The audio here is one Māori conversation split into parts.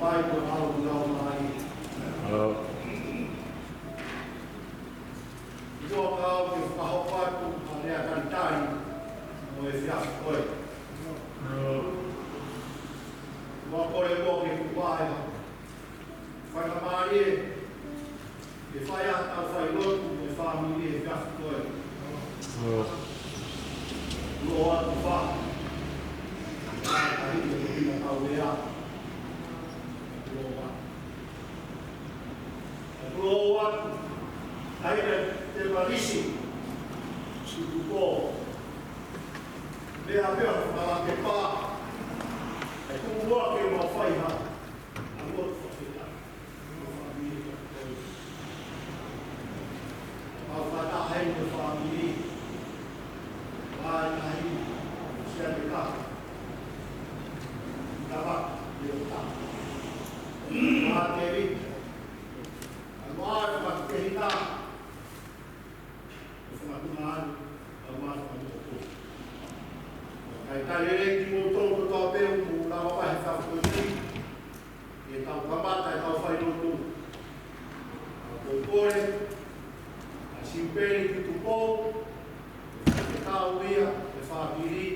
vai ko au no mai. Yo au ke pahopa ku ale akantai mo e fia koi. Wa kore mo ke ku vai. Famili e Failotu e Famili e Fepueli. Loa tu fa. Ai te pina tauea. Loa. Ai te Temalisi. Tuitupou. Mea mea whakala ke pā. E kumua ke ua whaiha. Angotu whawhita. Whakata hei te Famili. Ai hei. Sia te ka. Tawa. Io ta. Mā te rita. Anuai whakatehita. Whakatunāru. Anuai whakatehita. Kai tarere ki mo tōku tō pēu mo nawa pahe Fepueli. E tau kamata e tau Failotu. A tō kore. A simperi Tuitupou. E tau ia. E Famili.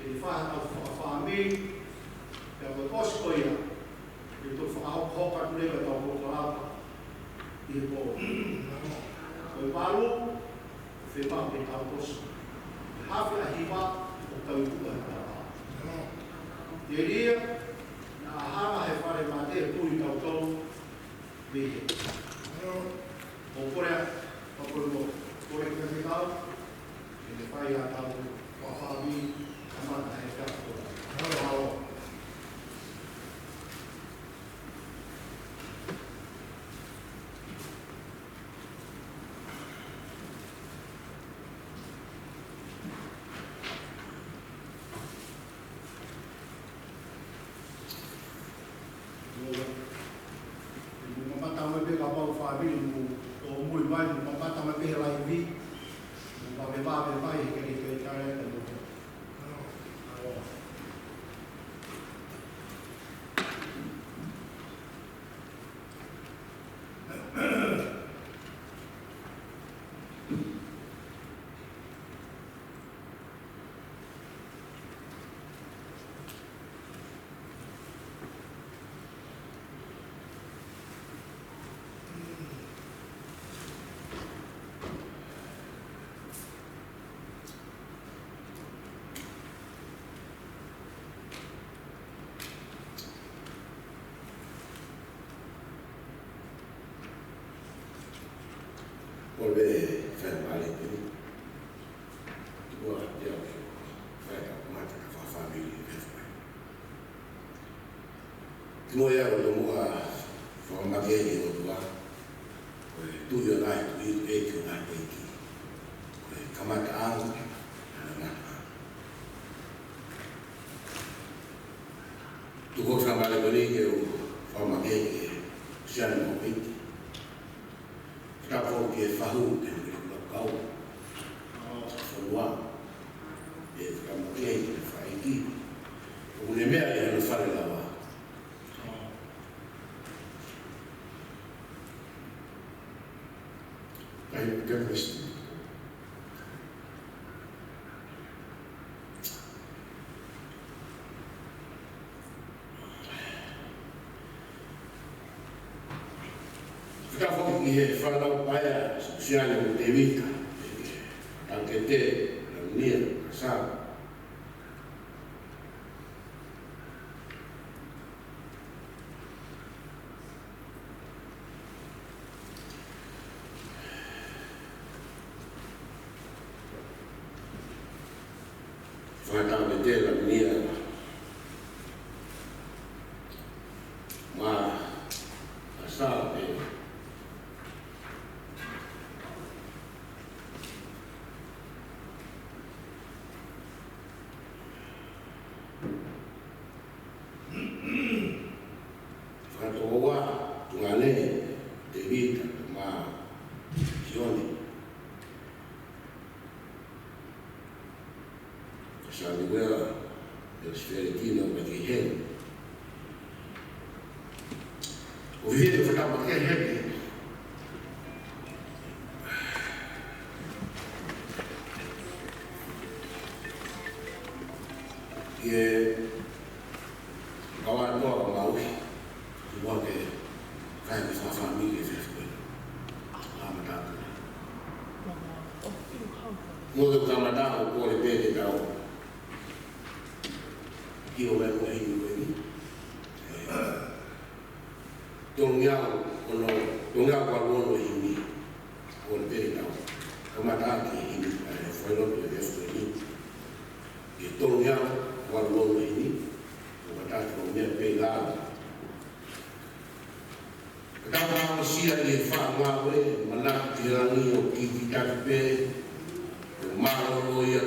E whaha tau Famili. E a kosko ia. E tō whakahoka kurewa tau hokarapa. I e pō. Koe paru. Whepau e tau kosko. Hawhi a hiwa. Tuitupou e tāpā. Te ria, nā ahanga he whare mā te pūri tautou mihe. O korea, pakore mo, kore kia te tau, e te whai a tau whawhāmi, kamata he Fepueli. Halo. Mamata me pe ka pau Famili mo o mui mai mo mamata me pe lai vi mo me vai ke ke kare te mo. Volve Fepueli, tua tia vai ka mata ka Famili Fepueli. Timo ia o mua Fakaeiki o tua. Ko tu yo nai tu e ki nai te ki. Ko kamata ang na. Tu ko Famili ke o Fakaeiki sia mo piti. Kapau ke fahu te kau soa e kamuke te Fakaeiki o ne mea e no fare lava ai que questo Kapau ke falau paya sosiale o te vita anche te la mia sa Fai te la mia ma sa Salivera, el sferetino perché O vive o whakapa kia hepe. E kawan tua o Maui, i mua ke kai ki wha Famili e Fepueli. Amatatu. Mua ke kamatau o kore pēke tau. Ki o mea mua hini koe ni. Tongiao ono, tongiao kwa lono hini. Kore pēke tau. Kamatau ki hini, Failotu e Fepueli. E tongiao kwa lono hini. Kamatau o mea pei laa. Katapa sia i e whaamawe, manaki rangi o ki takipe, ko maroroia,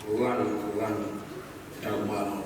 korani, tau maroroia.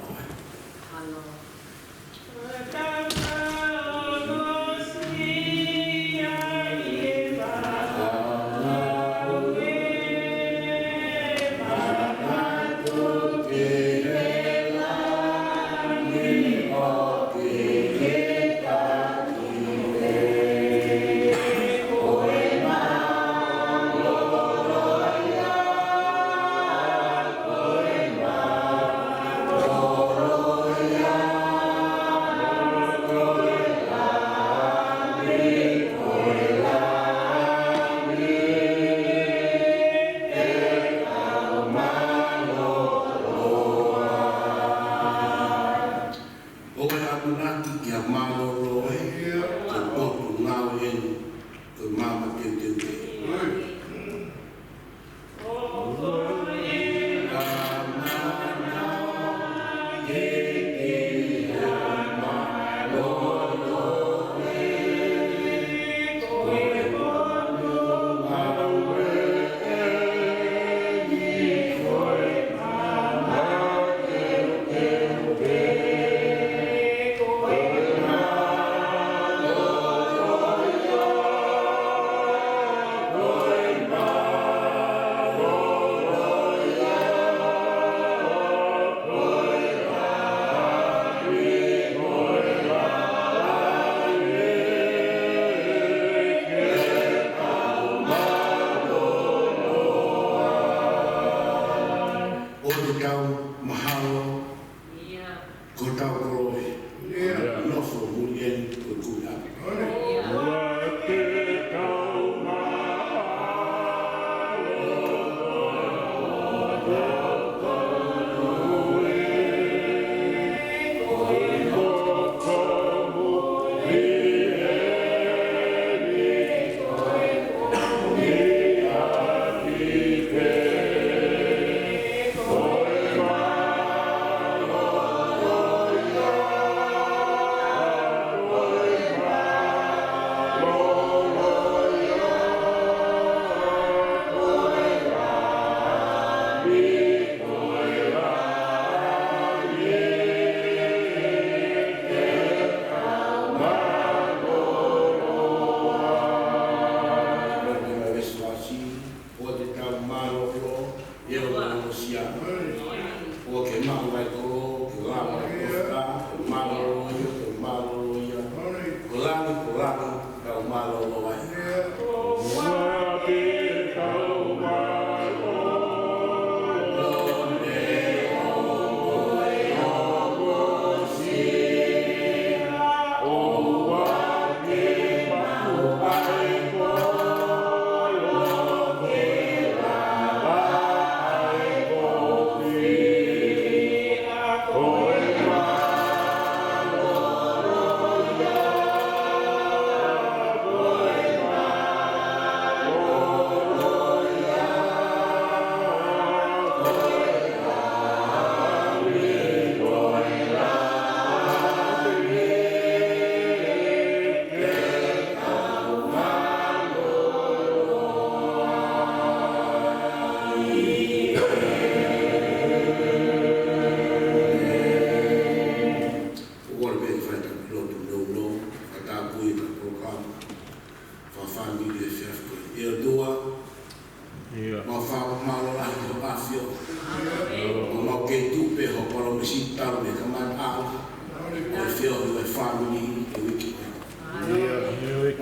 Famili,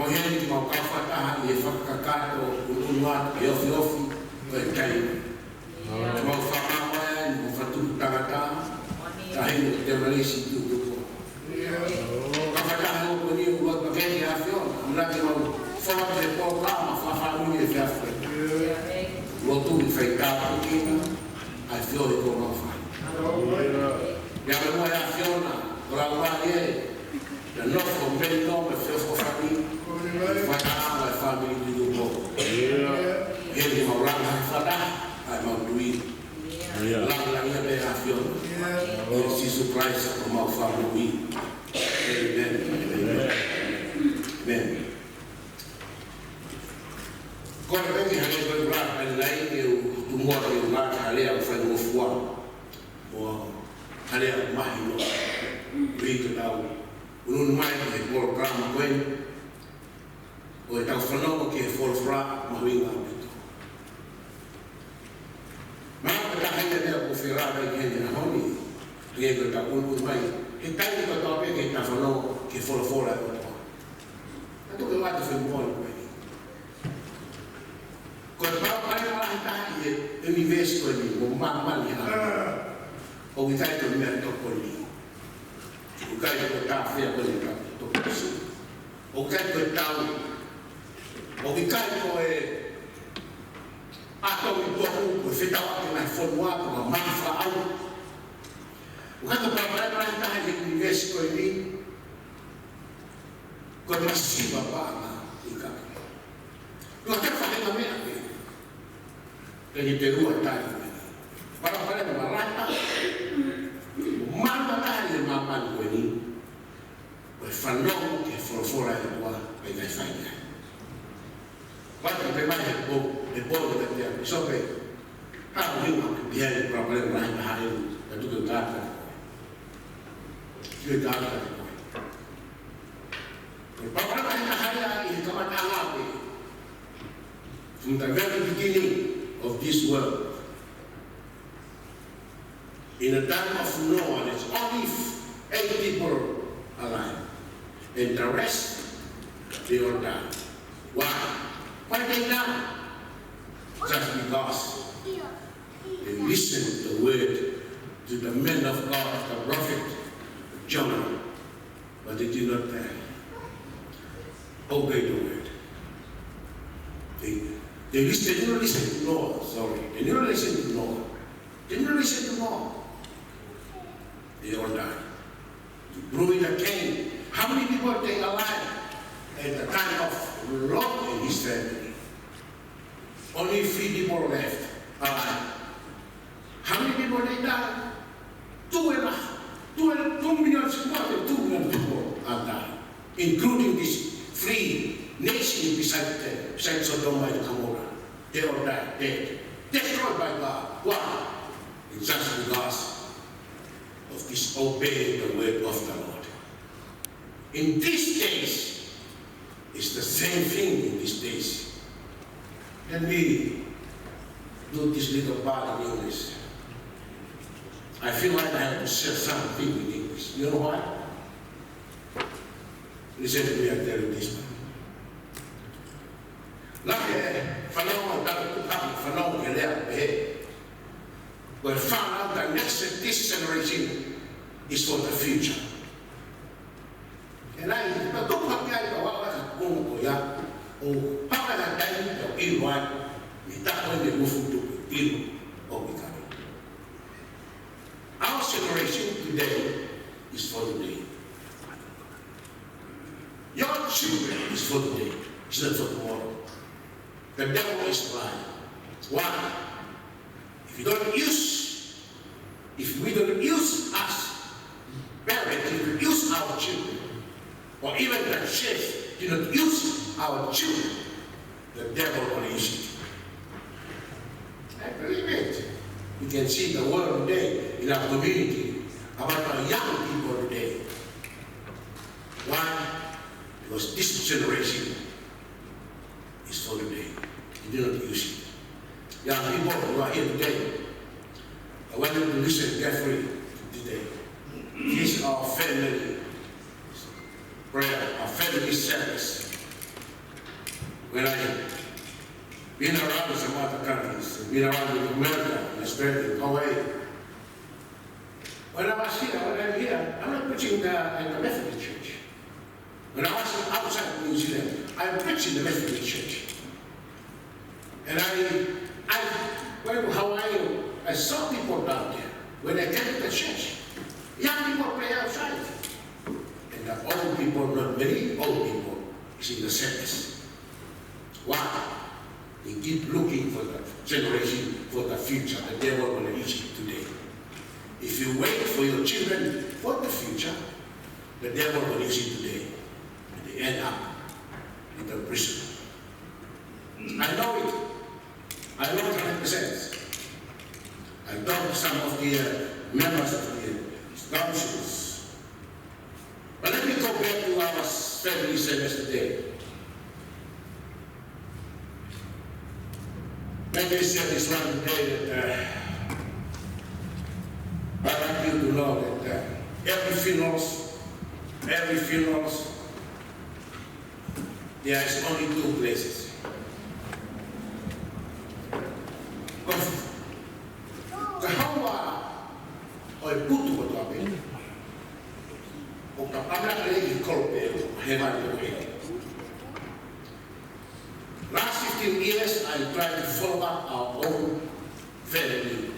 Mo heni ki mau kawhataha i e whakakato unuat e ofi o e kai. Mau whakawaya ni mo whatuku tangata ta heni o Temalisi Tuitupou. Kawhataha o koni o ua pakeni a whiona. Mnaki mau whawata e pōrama whawhamuni e whiawhai. Lotu i whaikāpu kina ai whio e kō mau whai. Ia me mua e a whiona o la wani e na nofo mbeni no me whio whawhani whakaama e Famili Tuitupou. Heni mau ranga he whada ai mau tui. Langia me a whiona. O Jesus Christ o mau whamui. Amen. Amen. Kona wengi hane kwa rapa ni lai e utumua ni umaka halea ufanya mfua. O halea mahi no. Rito tau. Unun mai e polo krama kwen. O e tau whanau ke wholfra mahuinga apito. Maa ka haina nea kufirada i kene na honi. Rie kwa tau unun mai. E taini kwa tau peke ta whanau ke wholfora e otoa. Ato ke wata whenponi kwen. Kau tahu mana orang tahu ye invest kau ni, memang ni ha. Oh kita itu ni ada kau ni. Bukan itu tahu dia boleh tahu tu sih. Bukan itu tahu. Oh kita itu atau itu aku kita tahu dengan formula dengan manfaat. Bukan tu mana orang tahu ye invest kau ni. Kau masih bapa ikan. Kau tak faham apa? Jadi terua tadi. Para merata. Mana tadi mapan kau ini? Berfandong ke forfora itu bagai saya. Waktu memang debol dia sampai. Aku juga dia berapa orang hari itu tu kata. Dia kata. Berapa orang hari ini kawan alam ni. From the very beginning of this world, in a time of Noah, there's only 8 people alive, and the rest they all died. Why? Why they died? Just because they listened to the word to the men of God, the prophet Jonah, but they did not obey the word. They didn't listen to Noah, sorry. They didn't listen to Noah. They didn't listen to Noah. They all died. To prove it again, how many people they alive at the time of Lot and his family? Only 3 people left alive. How many people they died? 2 million people are died, including these 3 nations beside Sodom and Gomorrah. They all died, dead, destroyed by God. Why? It's just because of disobeying the word of the Lord. In this case, it's the same thing in these days. Let me do this little part in English. I feel like I have to share something in English. You know why? Listen to me, I tell you this one. We found out that this generation is for the future. And I don't have to go out to ya. Oh, how can I tell you the ill one? Without when they move to ill or becoming. Our generation today is for today. Your children is for today. It's not for tomorrow. The devil is lying. Why? If we don't use us, parents, if we use our children, or even the church, do not use our children, the devil will use it. I believe it. You can see the world today in our community about our young people today. Why? Because this generation is for today. You do not use it. Young people who are here today, I want you to listen carefully today. This is our family prayer, our family service. when I've been around some other countries, been around in America, in Australia, Hawaii. When I'm here, I'm not preaching in the Methodist Church. When I was outside New Zealand, I'm preaching the Methodist Church. And I went to Hawaii, I saw people down there. When I came to the church, young people play outside. And the old people, not many old people, is in the service. Why? They keep looking for the generation, for the future, the devil will reach it today. If you wait for your children for the future, the devil will reach it today. And they end up in the prison. I know it. I know it 100%. I talked to some of the members of the councils. But let me go back to our family service today. Let me say this one today that I'd like you to know that every funerals, there is only two places. Last 15 years, I tried to follow up our own family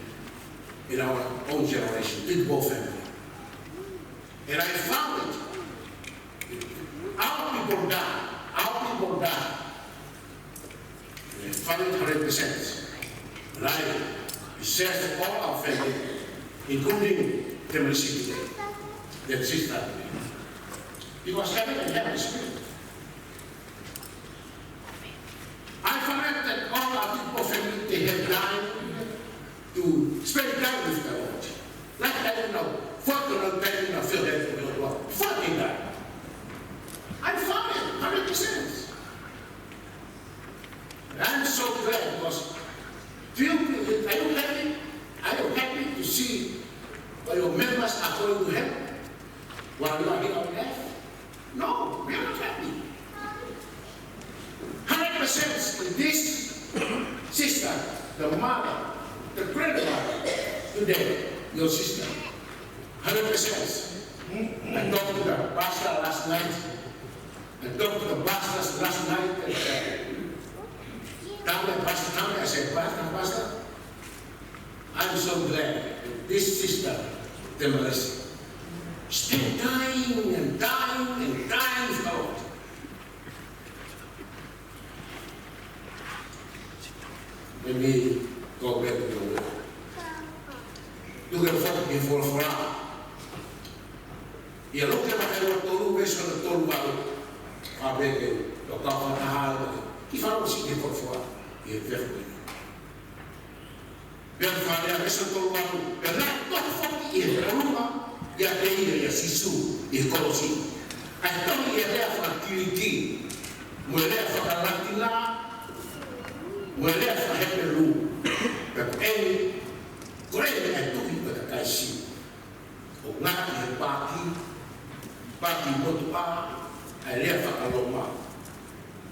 in our own generation, Tuitupou family. And I found it. Our people die. And I found it 100%. And I researched all our family, including Temalisi today, that sister today. Because heaven and heaven is spirit. I found that all our people family, they have died to spend time with the Lord. Like I don't know, 40 feel that for the Lord. 40 died. I found it 100%. And I'm so glad because are you happy? Are you happy to see that your members are going to heaven while you are here on earth? No, we are not happy. 100% this sister, the mother, the grandmother, today, your sister, 100%. I talked to the pastor last night. I talked to the pastors last night. I said, Pastor, I'm so glad that this sister, Temalisi, still dying and dying for the Lord. Let me go back to the word. You can fuck before for now. You look at my tolu, based on the tolu, I beg you, the governor, if I was in for you're very good. Berfalea essa tolwanu, ela todo foki e ruma ya teia ya sisu e kolosi. Então ele é fakiriki, mulher fakalatila, mulher fakepelu. Ele corre é tudo para caixi. O nati é pati motua, ele é fakaloma.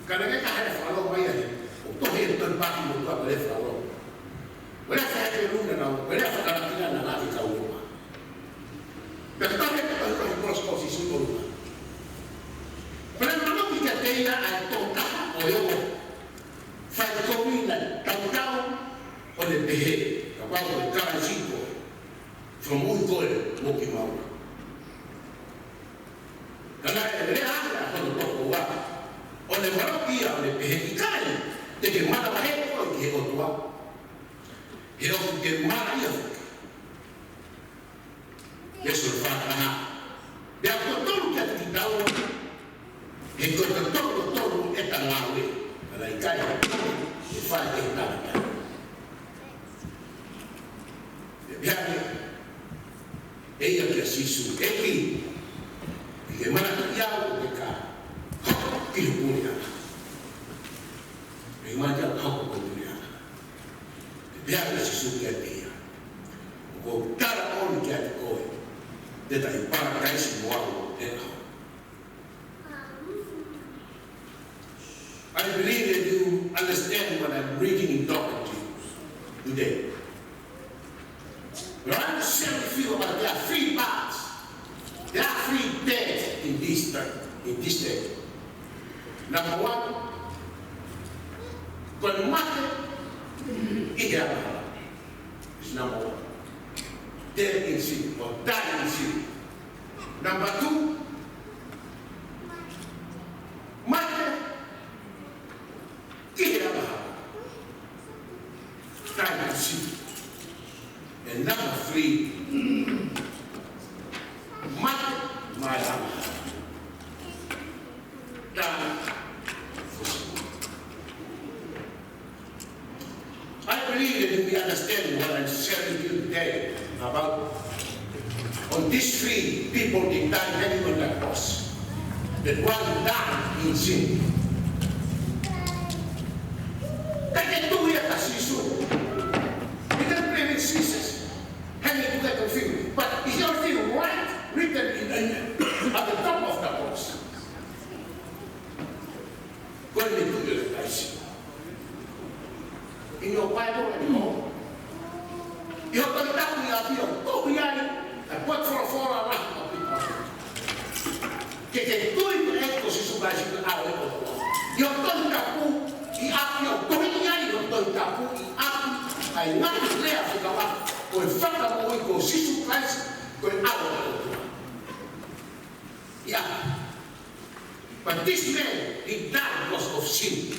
Cada vez que ele falou aí, o torre todo pati motua ele falou. Wala sa peruna na wala sa karatina na natin sa uma. Pero bakit ito ang proskosi sa uma? Pero naman ikateya ang tonta o yung Failotu na tawtaw o lebehe kapag o karansipo from Uigol mo kimawa. Kaya rehala ko ng pagkuwa o lebarokia o lebehe ikay teke matawahe ko ang kihotuwa. Ele que Maria Jesus fala de acordo que a ti dá o enquanto todo é tão alto para ir cair e faz que está ella que así su que Maria o que cá que punya e Maria o biar sesuatu dia. Kau cara orang kiat kau, dia tak ibarat semua orang. I I believe that you understand what I'm reading and talking to you today. But I understand with you about there are 3 parts. There are 3 beds in this state. Number 1, Kolomotua is number 1. Dead in sin or die in sin. Number 2, die in sin. And number 3, I believe that we understand what I'm sharing with you today about on these 3 people that died hanging on the cross. That one died in sin. They can do it as Jesus. They can blame Jesus. Hanging to that thing. But is everything right written at the top of the cross? When they do it, I see. In your Bible at home, you're going to tell me I'll be a go behind and put for a laugh of people. Che tu in ecco si subassi a io ton tapu I apio dominia io ton tapu I api ai nati lea se kala ko fata mo ko sisu Christ ko awa. Yeah. But this man, he died because of sin.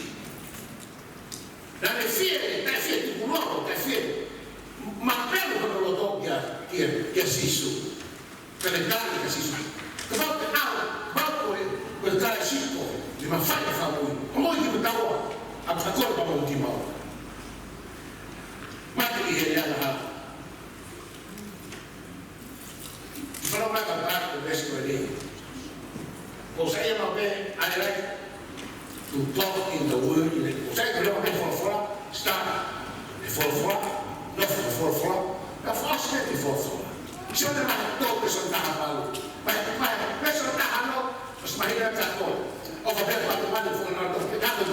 Dalle fiere, tu culono, te fiere. Ma bello che non lo doppia che assiso. Per le donne che assiso. Che volte quel cara sicco, ma fai fa lui. Come gli metavo a colpa l'ultima ora. Ma che gli è la farò una parte questo lì. Saya mabe I like to talk in the word. Saya kalau mabe for start for not for the first step for. So the man talk is on tahapalo. But beso tahalo mas mahirap sa ko. O kapag patuman for not to kita to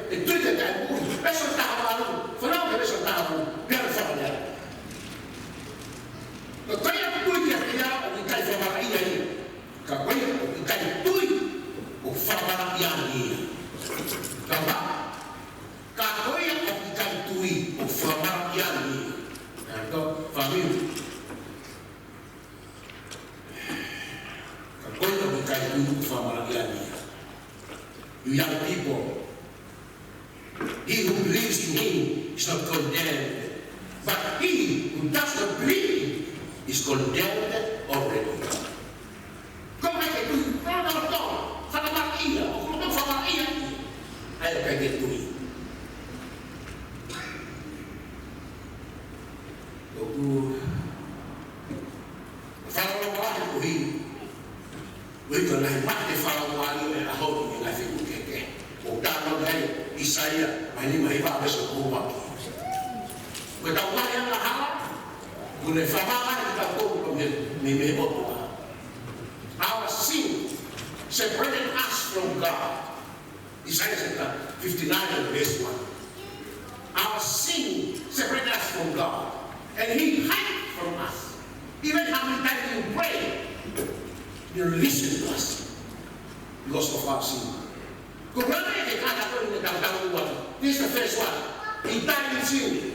it tweeted that beso tahapalo. For now beso tahapalo. Pero sa kanya. The kaya tweet niya o ikay sa mga iyan. Kapag ikay tweet o fabara yan niya. Kaba kakoy at ikay tweet o fabara yan niya. Ito, famili. Kakoy at ikay tweet o fabara yan niya. You young people, he who believes in him is not condemned, but he who does not believe is condemned already. Come back to you. No. Famili. I beg it to you. We can like what the Famili and a whole thing I think we can get. O down there, Isaiah, my name is Ibabeso Kuwaki. Without my young Hava, when the Famili got over me, our sin separated us from God. Isaiah said 59 verse 1. Our sin separated us from God. And he hid from us. Even how many times you pray, you listen to us because of our sin. This is the first one. He died in sin.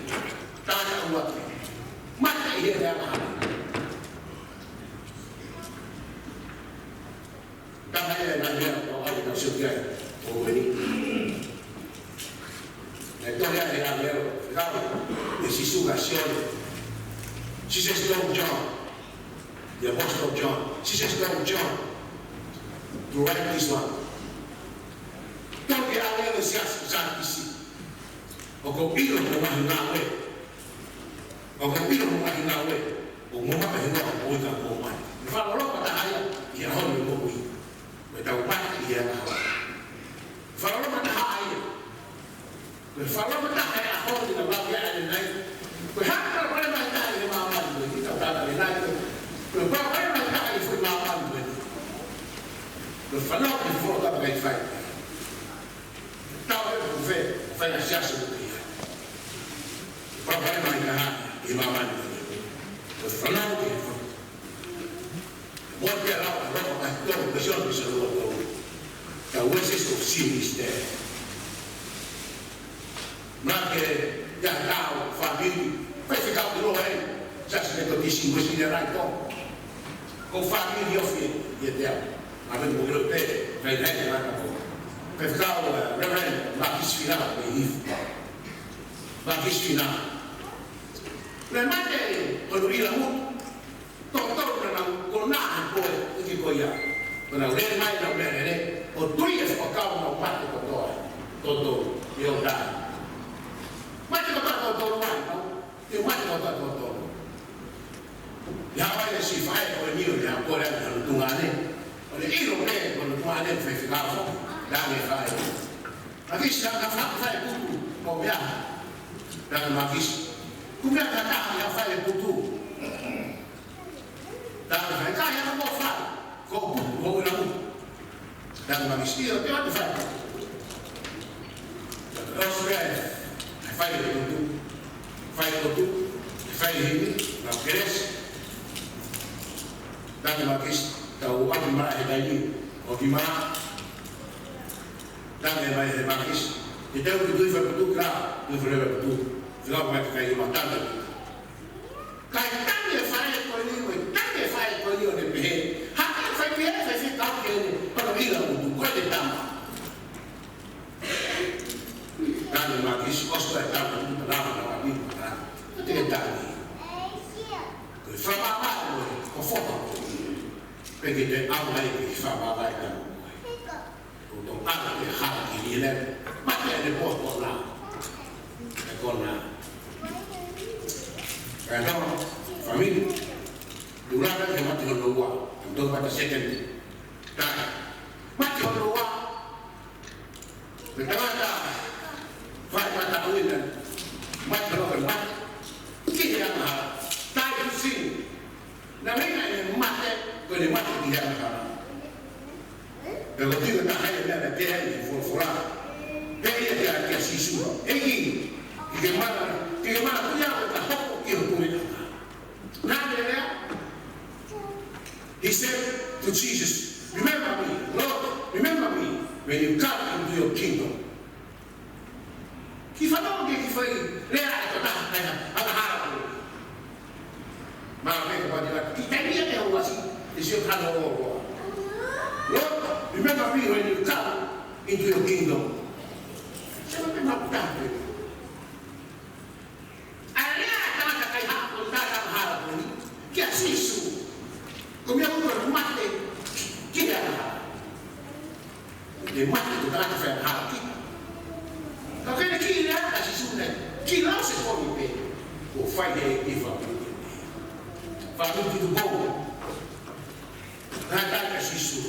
She says, Lord John, the Apostle of John. She says, Lord John, to write this one. Don't get out of the Zaki. O kung ilo mo mahinawe. O kung ilo mo mahinawe. O mo mahinawe ang buhay kang buhay. Ifalolo pa tayo, ihahon yung buhay. Matawag iya na hawa. Ifalolo pa tayo. Ifalolo pa tayo ako din ang bagay na nai. Kuhapar pa naman tayo ng mga mando. Hindi ka tayo natin. Kuhapar pa naman tayo ng mga mando. Ifalolo pa tayo ng mga Tau e ku fe na sia se ku ia. Pa pa mai ka I mama ni. Ko fanau ki. Mo te la ro ka to ko sio ni se lo to. Ka wese so siniste. Ma che ya tau famili. Fai ficar o lo é. Já se ne ko ti si si ne rai to. Ko famili o fi ye te. Ma ben mo lo pe, vai dai la ka. Fai ficar o reverend ma ki sfina e if. Ma ki sfina. Le mate o lui la mu. Toto na ko na ko ki ko ya. Ona le mai na le o tui e ko ka na mate ko to. Toto yo da. Mate ko to to mai. Eu mate ko to to. Ya vai si fai ko ni o ya ko le na tungane. O le ilo le ko tungane fe ficar fo. Da me fai. Aqui está na fai tudo. Ko ya. Da ma kis. Come é que a fai putu? Da fai cai não vou falar. Como vou não. Da uma mistura tem outro fai. Fai putu. Fai hini, não queres? Da uma kis, da o abi mai daí, o que mais? Da me vai kis. Então o do fai putu claro, do fai putu. Não vai ficar aí matando. Cai tanto faz coelho, tanto faz coelho de pé. Há faz pé, faz ficar que para vir lá do coelho tama. Tanto mais que gosta de estar no lado da vida, não tem detalhe. O fama o foco. Porque tem algo aí que fama vai dar. O dom a de har que ele é, mas ele pode por lá. É com lá. Então, família, durante a semana de Noa, então vai ter second, tá? Mas de Noa, então vai matar o William, mas não vai, que é a tá sim, na minha mate, quando ele mata que é a eu digo na raia da terra de forfora, tem a que assistiu, que mata He said to Jesus, remember me, Lord, remember me when you come into your kingdom. Que falou que foi Lord, remember me when you come into your kingdom. Que assim isso? Como é que eu mate? Que é a de mate do cara que faz aqui? Porque que é a Jesus né? Que não se pode ver. O pai de família. Família do bom. Não é que Jesus.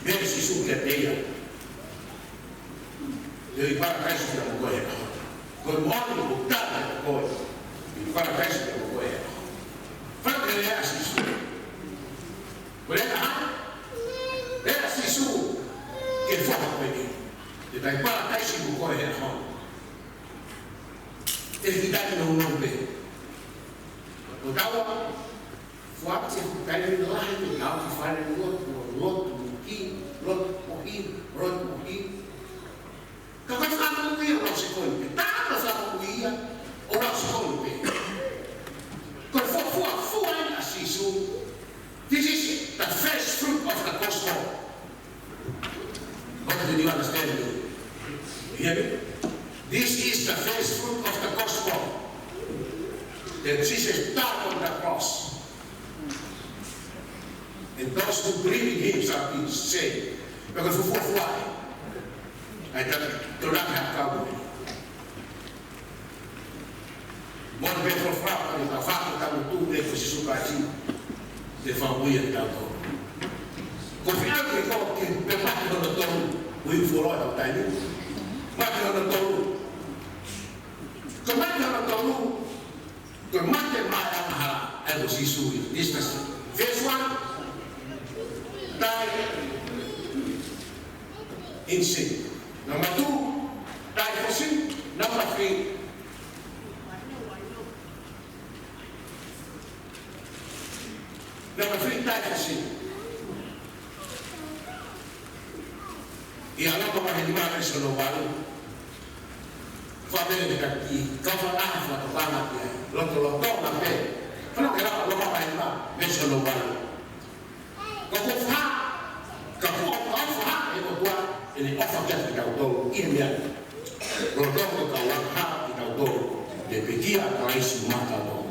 Mesmo Jesus que é teia. Eu ia para cá isso que eu vou correr. Quando morre o cara eu vou correr. Para cá isso que eu vou correr. Fala que ele é assim. Ele é assim. Ele foi com ele. Ele vai para cá isso que eu vou correr. Ele está no nome. O tal foi a que está indo lá e o tal que fala no outro morri. Então vai ficar com o ia, não se conta. Tá para ficar com o ia, ou não se conta. Quando for assim, this is the first fruit of the gospel. What do you understand? You hear me? This is the first fruit of the gospel. That Jesus died on the cross. And those who believe in him shall be saved. Because for why? I do not have power. One way for frappe, a fato da cultura e fosse sucati de família da dor. Confiando que qualquer pecado do dor, o inforó da tainha, mas do dor. Como é que do dor? Como é que mais a mahala é do sisu? Distância. Verse 1. Dai. insane. Number 2, divorcing. Number 3, divorcing. Ia lapa mahimana sono walu. Famili kaki, kau faham atau faham dia. Loto na pe. Kalau kira lo mahimana, sono walu. Kau faham, kau faham itu buat ini offer kita tahu ini dia. Loto kau faham kita tahu. Dia pikir kalau isi mata tahu.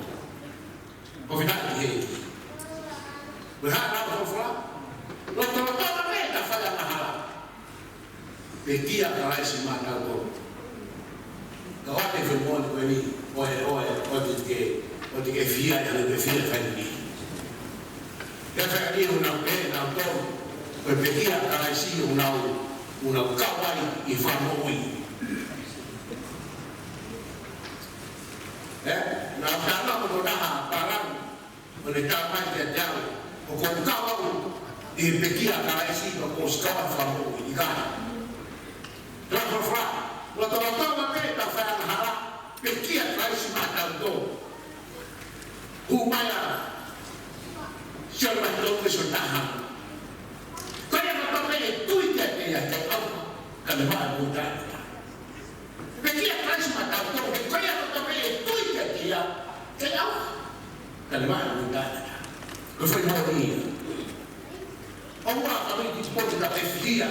Kau faham dia. Berharap kau faham. Loto na pe tak faham mahal. Pekia kalau isi mata tu, kau ada firman tu ini, orang tiga via yang lebih via Famili. Yang Famili unang tu, pekia kalau isi unang kawai ifamoi. Nak dalam tu dah barang mereka macam jauh, hukum kawai di pekia kalau isi pos kawai ifamoi ikan. Lalu Lato mereka faham harap pikir raisi mata itu upaya siapa itu kesudahan. Kaya Lato mereka Twitter dia cakap kalau muda. Pikir raisi mata itu kaya Lato mereka Twitter dia cakap kalau muda. Kemudian ini orang kami disebut dengan dia.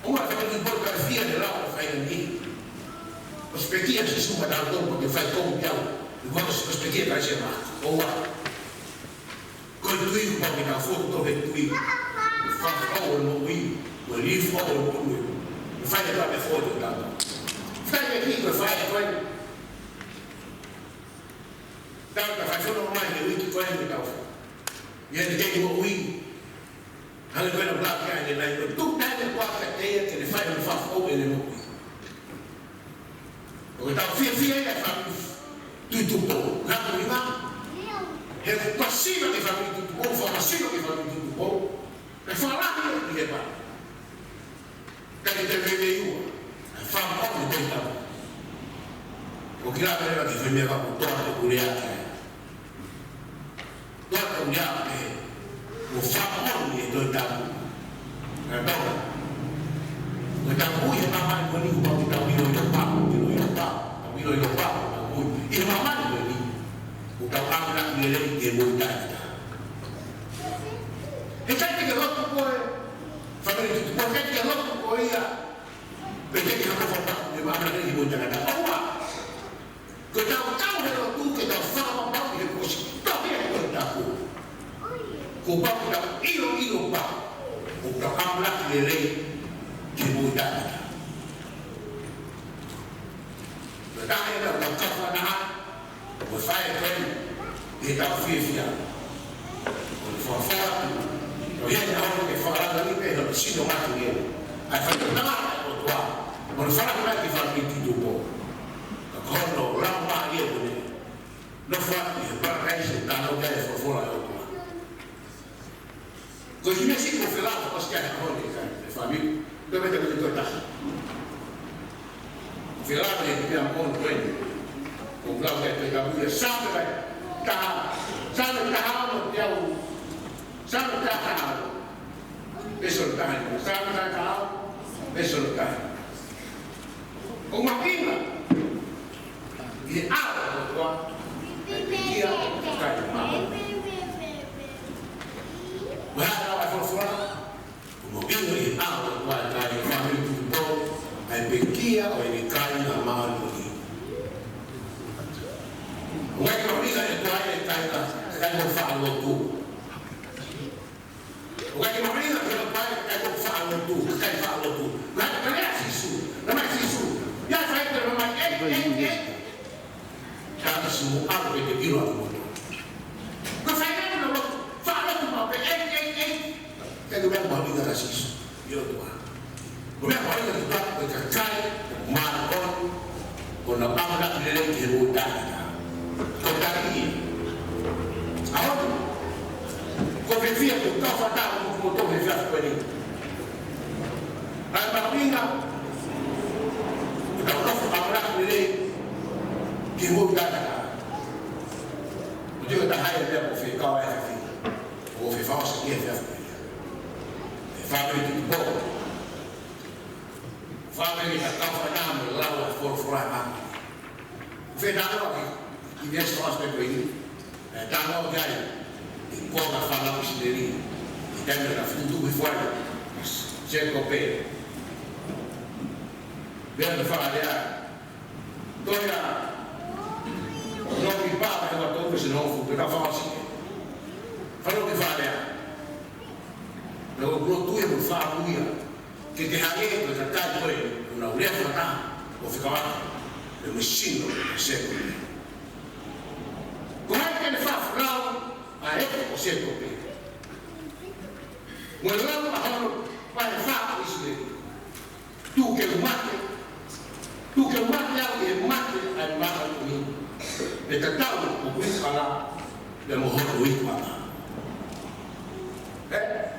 Orang kami dibuat via de lá para Famili. Os pequenos se sumam da dor porque faz como que igual os pequenos vai chamar. Orang quando tu ir para minha foto tu vê tu ir faz ao no ir o livro ao no ir faz lá a foto da faz aqui que faz faz não mais o ir que faz então e ele tem o ir. Hal ko na black guy ni na tu dai ko ka te ke ni fai no fa o ele mo. O ta fia ya fa Tuitupou. Na ko ima. É passiva de família Tuitupou, formação de família Tuitupou. É falar ni e ba. Ka te veio. Fa mo de ta. O que lá era de família ba ko to ko ria. To ko ria o famon ni do tabu. Então, o tabu é mamãe quando o tabu tá vindo do papo, vindo do papo, e mamãe quando o tabu anda nele que muita. Então que eu vou por família de por que eu vou por ia. Porque que eu vou para de mamãe nele muita nada. Opa. Que tá tu que tá fala mal de coisa. Tá vendo o tabu. Kubang kita ilo pak, kubang amlak lele kemudahan. Bertanya dalam kafanahan, bersaya kan kita fisia, berfaham. Yang orang berfaham lagi kita sino mati dia. Akan tengah tua, berfaham lagi Famili Tuitupou. Kalau lama dia boleh, lepas dia berkait tanah dia berfaham. Così mi si confermato con schiaccia con le famiglie, dovete vedere il tasso. Filare che abbiamo con quelli, con Claudia che capire sempre tahalo piau, sempre tahalo. Besoltano, sempre tahalo, besoltano. Una prima di altro qua, e via, stai mamma. Berada pada forma, kemudian dari awal dari Famili Tuitupou, bekia oleh dikain amal ini. Mereka berikan itu ayat kata Failotu. Mereka berikan kata Failotu, kata Failotu. Mereka sisu. Ya saya terima Kata semua apa yang dikira. Kita biar balik ke rasis, yo tuan. Biar balik ke tuan, ke kai, markon, kena amrak lelaki kemudah. Kota ini, awak, kau berfikir kau fatah untuk motor berfikir apa ni? Hai mapinga. Kita udah orang ini kimur kata. Mungkin kita hai dia kofi kau ai fi. Kofi fausa dia fi. Famili Tuitupou. Famili tak kau nama lawa for apa. Fedalo aqui, e esse nosso Fepueli, está no lugar, e como a falar o chinês, e também na frente do fora, chega o pé. Vendo falar, toda não me paga, eu estou com esse novo, porque eu falo assim, falou que falar, eu bloqueei o falo, que te haguei, que já está doido, na orelha falar, vou ficar lá. Eu me sinto sempre. Como é que ele faz fraude? A época você tope. Mas lá no barro, vai fazer isso dele. Tu que o mate, alguém mate, aí mata comigo. E tentava o que falar, eu morro do isso lá. É?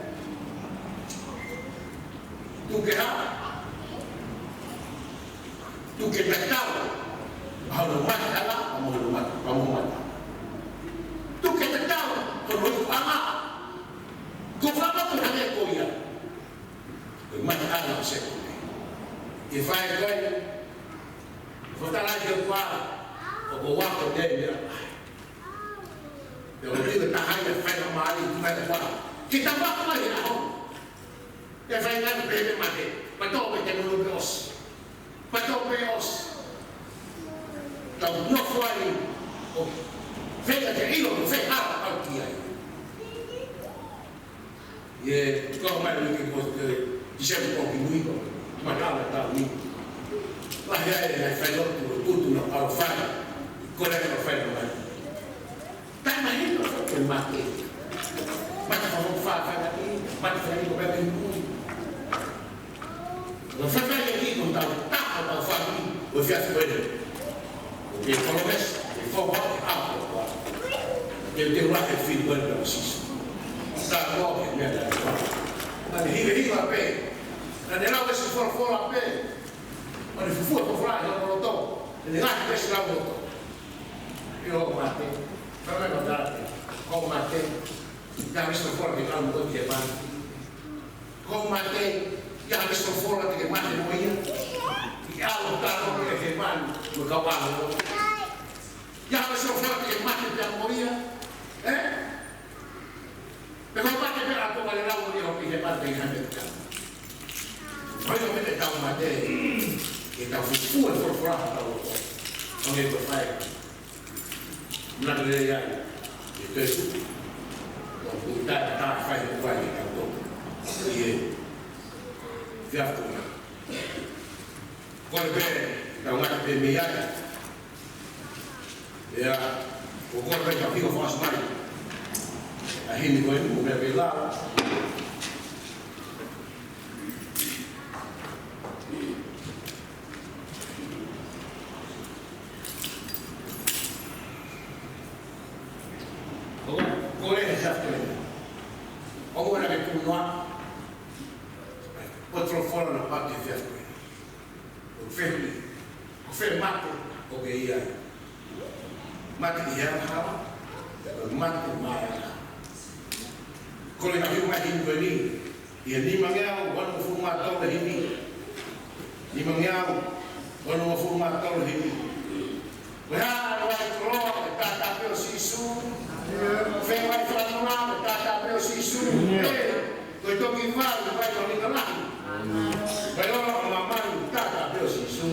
Tu que tu que tentava, ao mata lá, vamos matar. Tu que tentava, por isso lá, conforme tu não é coisa, eu matar não sei como. E vai agora, vou estar lá de agora, o guapo dele, eu digo que a rainha faz uma área e vai agora, que está guapo ali na rua, e vai lá no bebê mas todo vai ter um grosso. Patopeos, não foi feia de rio, não fez nada aqui aí. E como é que dizemos concluído, uma calma está ali. Lá é Failotu, tudo no alfaiate, colega no alfaiate. Está imaginando que eu matei. Mas vamos falar aqui, mas vamos ver bem muito. Não foi aqui com tal tapa para fazer o Fepueli. Porque pelo menos ele foi alto. Ele tem lá que filho dele para vocês. Está logo que me dá. Mas ele a pé. Ele não se for a pé. Mas ele foi para fora, ele voltou. Ele lá que deixa lá voltou. Eu matei. Para não dar. Como matei. Já visto fora de lá no outro que é mais. Como matei. Já visto fora de mais de manhã, já lutaram para queimar no cavalo. Já visto fora de mais de manhã, pegou mais de pela tua lá o dia que queimar bem na minha casa. Mas eu me dei uma matéria, então fui por fora para o outro. Onde eu fui? Na galeria, então isso, o tá faz o pai que cantou. E Viatura. Quando vem uma epidemia, o corpo vem aqui com as mãos. A gente vai me lá. Colega já foi. Agora que tu não outro fora na parte de Fepueli. O Fepueli, o Fepueli mata o que ia. Mata de erra, mata de maia. Quando eu vi mais indo ali, e nem manhã, quando eu fui matar o rei, nem manhã, quando eu fui matar o rei. Vai troca, tá pelo sisu. Vem vai falar nada, tá pelo sisu. Eu estou aqui vai dormir lá. Vai lá, mamãe, tá pelo sisu.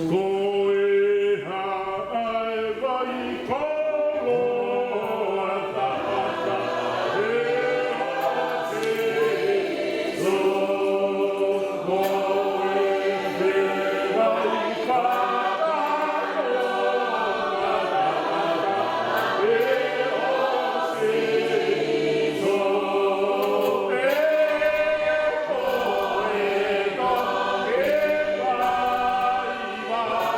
Bye.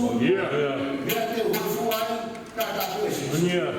Mea te hufuai, tata koe sisu.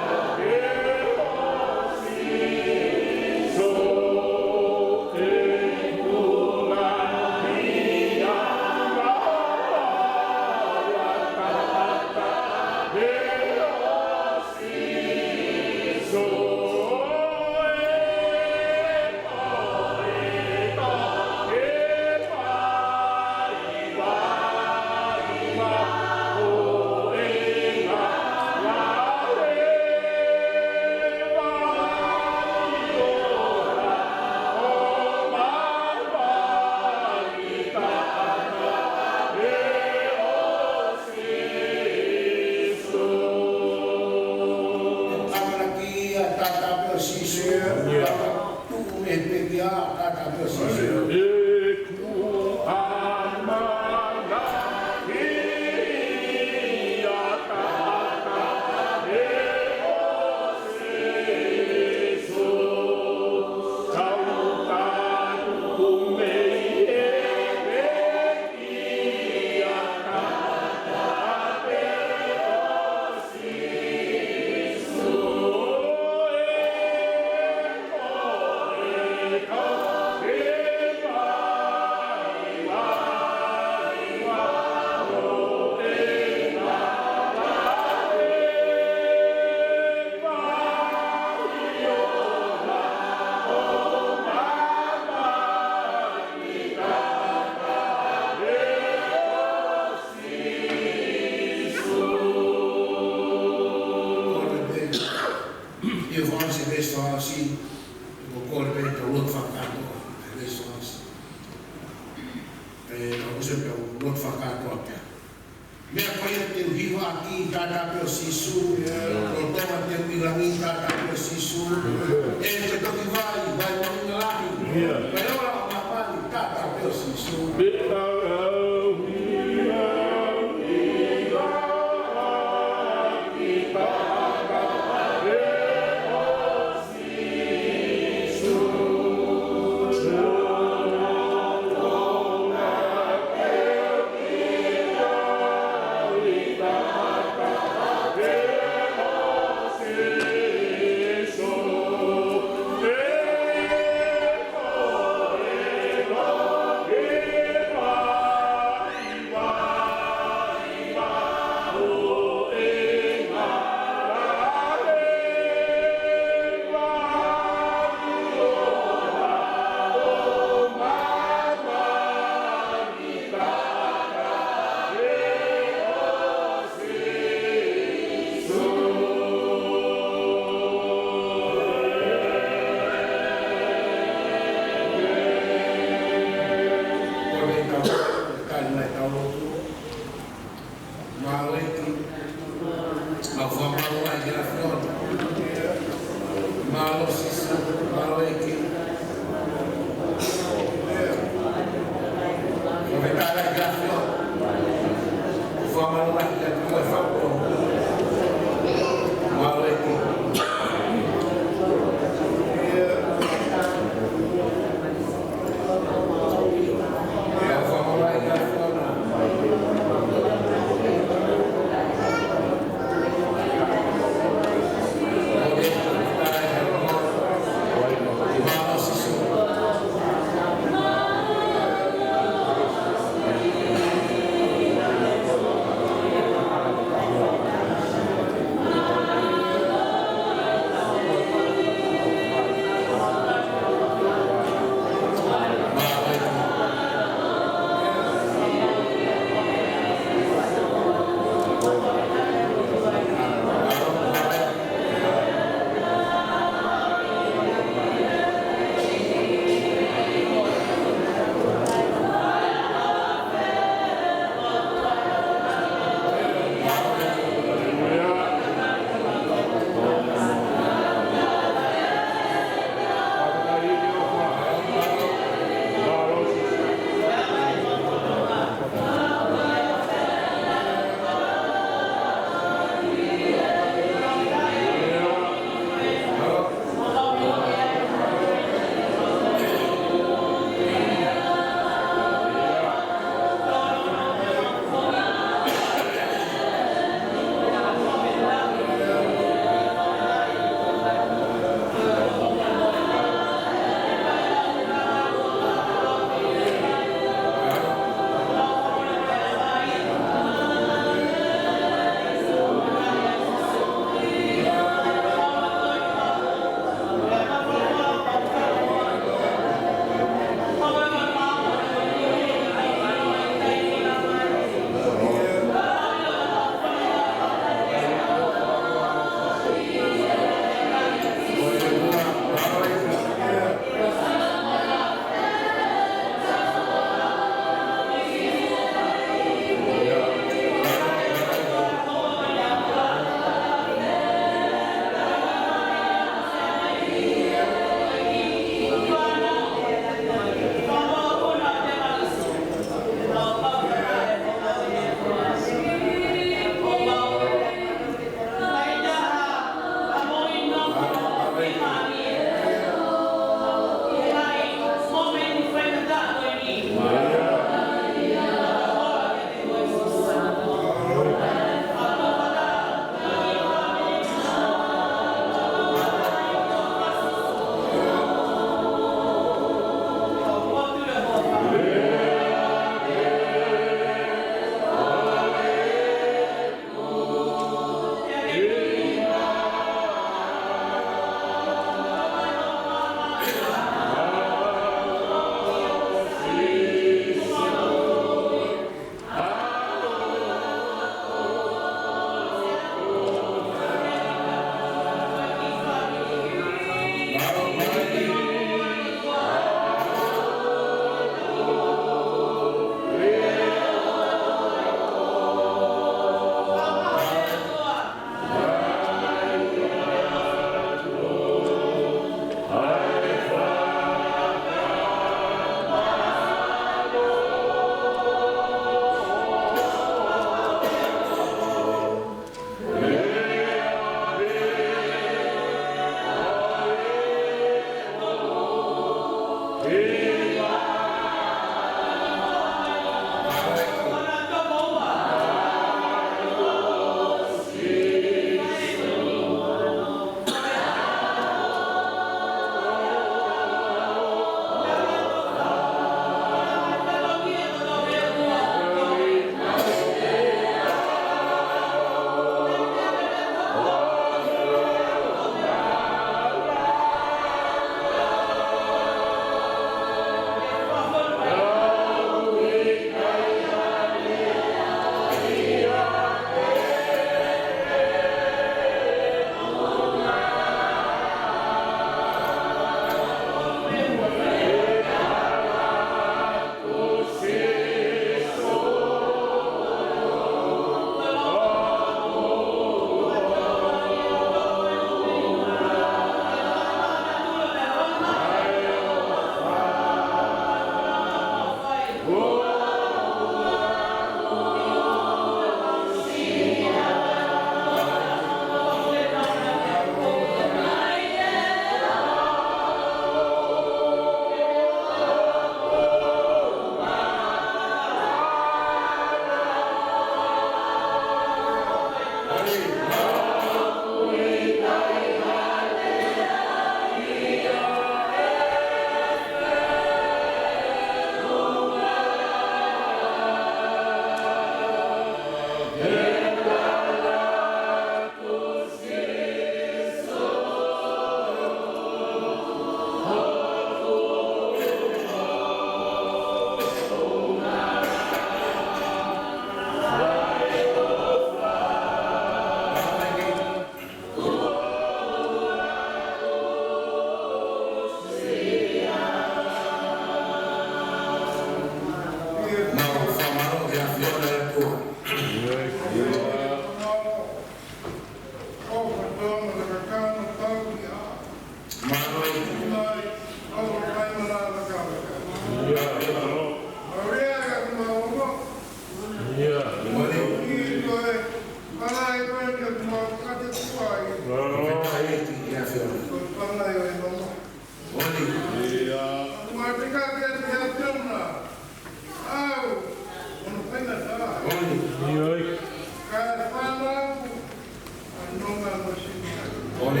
Ole.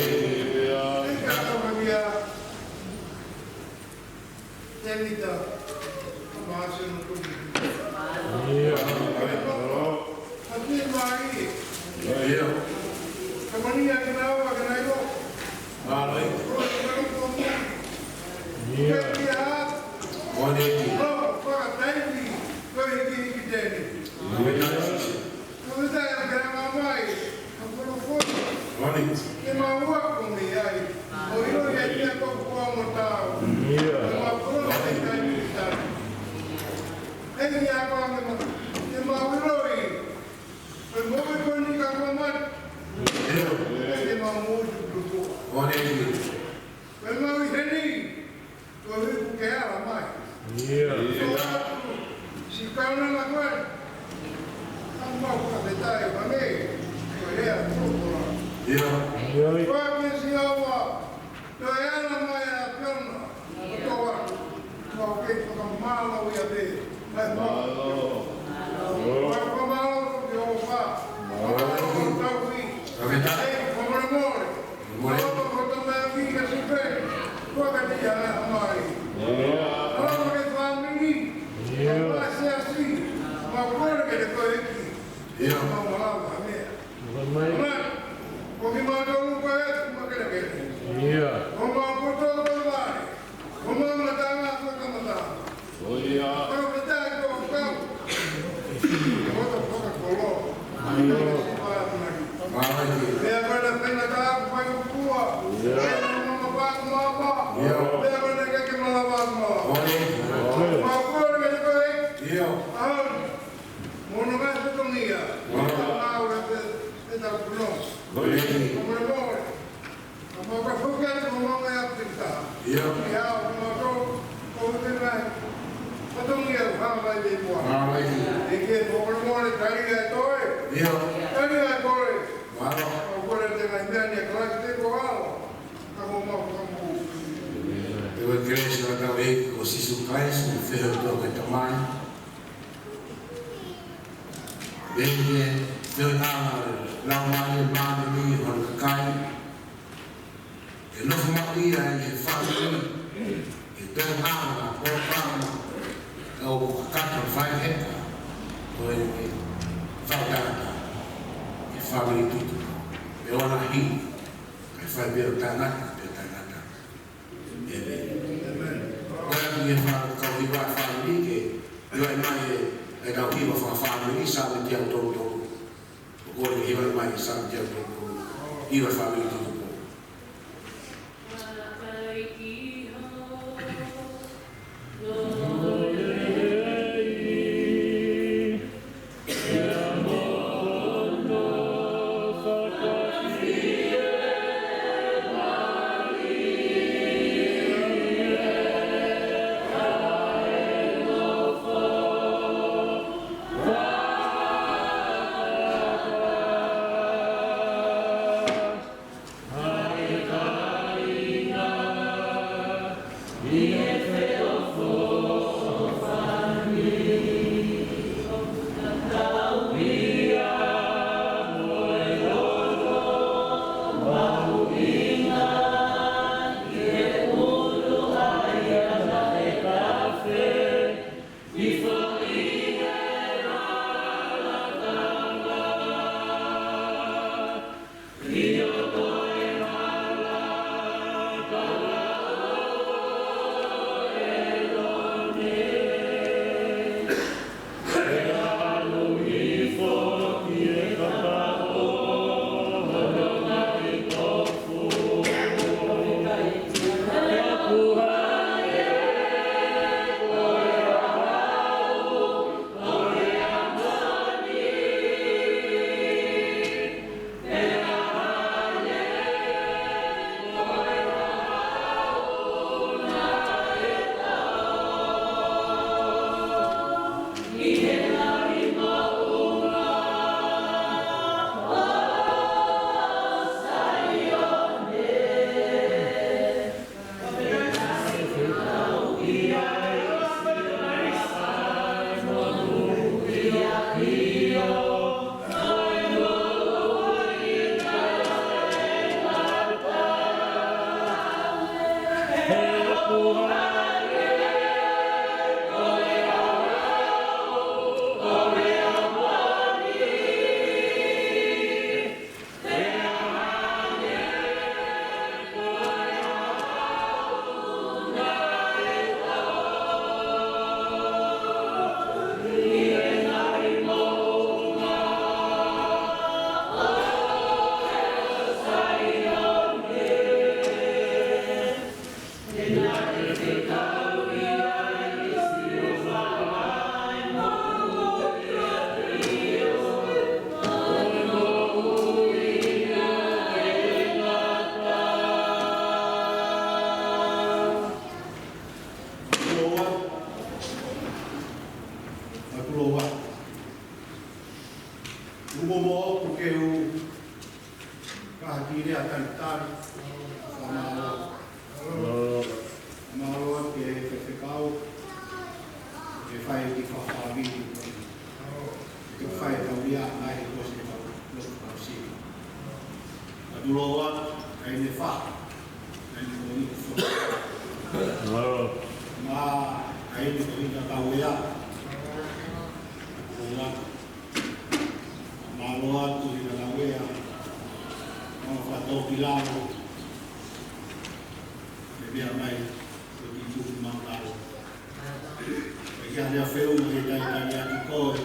Eikä kamaria. Temita. Mä oon sen tuli. Mati mai. Iya. Kamaria kenapa kenapa? Alai. Iya. Ole. Oh, Fakaeiki. Failotu dele. Tudo é grama mais. Agora foi. Ole. Que maua comi aí. O ilo ia tinha como tal. Uma prova de cair. Ele agora que maua loi. Foi muito bonito como mais. Ele maua muito. Ole. Foi maua ele. Foi porque ela mais. Si kau nak lakukan, kamu mau kata ya kami, kau ya tu Iya. kau ni siapa, kau ya nama ya kerana, kau mau ke kau malu ya deh, malu, kau malu dia apa, kau tahu ni, kau malu, kau tu lagi kesupe, kau kata dia amai, kau pakai famili. Masih asing, mau keluar ke Failotu. Iya. Mau malam kami. Mana? Kau mau dulu kau mau ke mana? Iya. Kau mau foto keluar. Kau mau datang apa kamu datang? Oh iya. Kau datang kau. Kau tu foto kolo. Alai. Biar kau datang datang kau buat. Mau apa mau apa? Biar kau datang ke malam malam. Ole. Mau keluar ke Iya. Mono mais do dia. Na hora de dar pulão. Ole. Como é bom. Como vai focar no nome é aplicar. Iya. E a moto como tem vai. Quando um dia vai de boa. Alai. E que como é bom cari é toi. Iya. Cari é toi. Walo. Agora tem a minha classe de coal. Como como Eu igreja vai dar bem com se supais, o ferro do que tamanho. Bem, eu não mais nada me cai. Eu não vou maria e família. Então nada, por calma. Eu cato vai reta. Oi, falta. E família tudo. Eu não ri. Vai ver o tanaka. Orang yang kau dibuat family ke, dia mai kau dibuat family sama dia tu, orang yang mai sama dia tu, dia family tu. o que o kahakire atalitari Malo que Fakaeiki que faz de Famili que faz também mais coisas que não consigo. A do loa ainda faz, ainda bonito foi. Mas ainda bonito a uia, malo tu di la uia, não faz o pilão, bebia mais Mangalo. Perché ha fatto uno che dai italiani poi,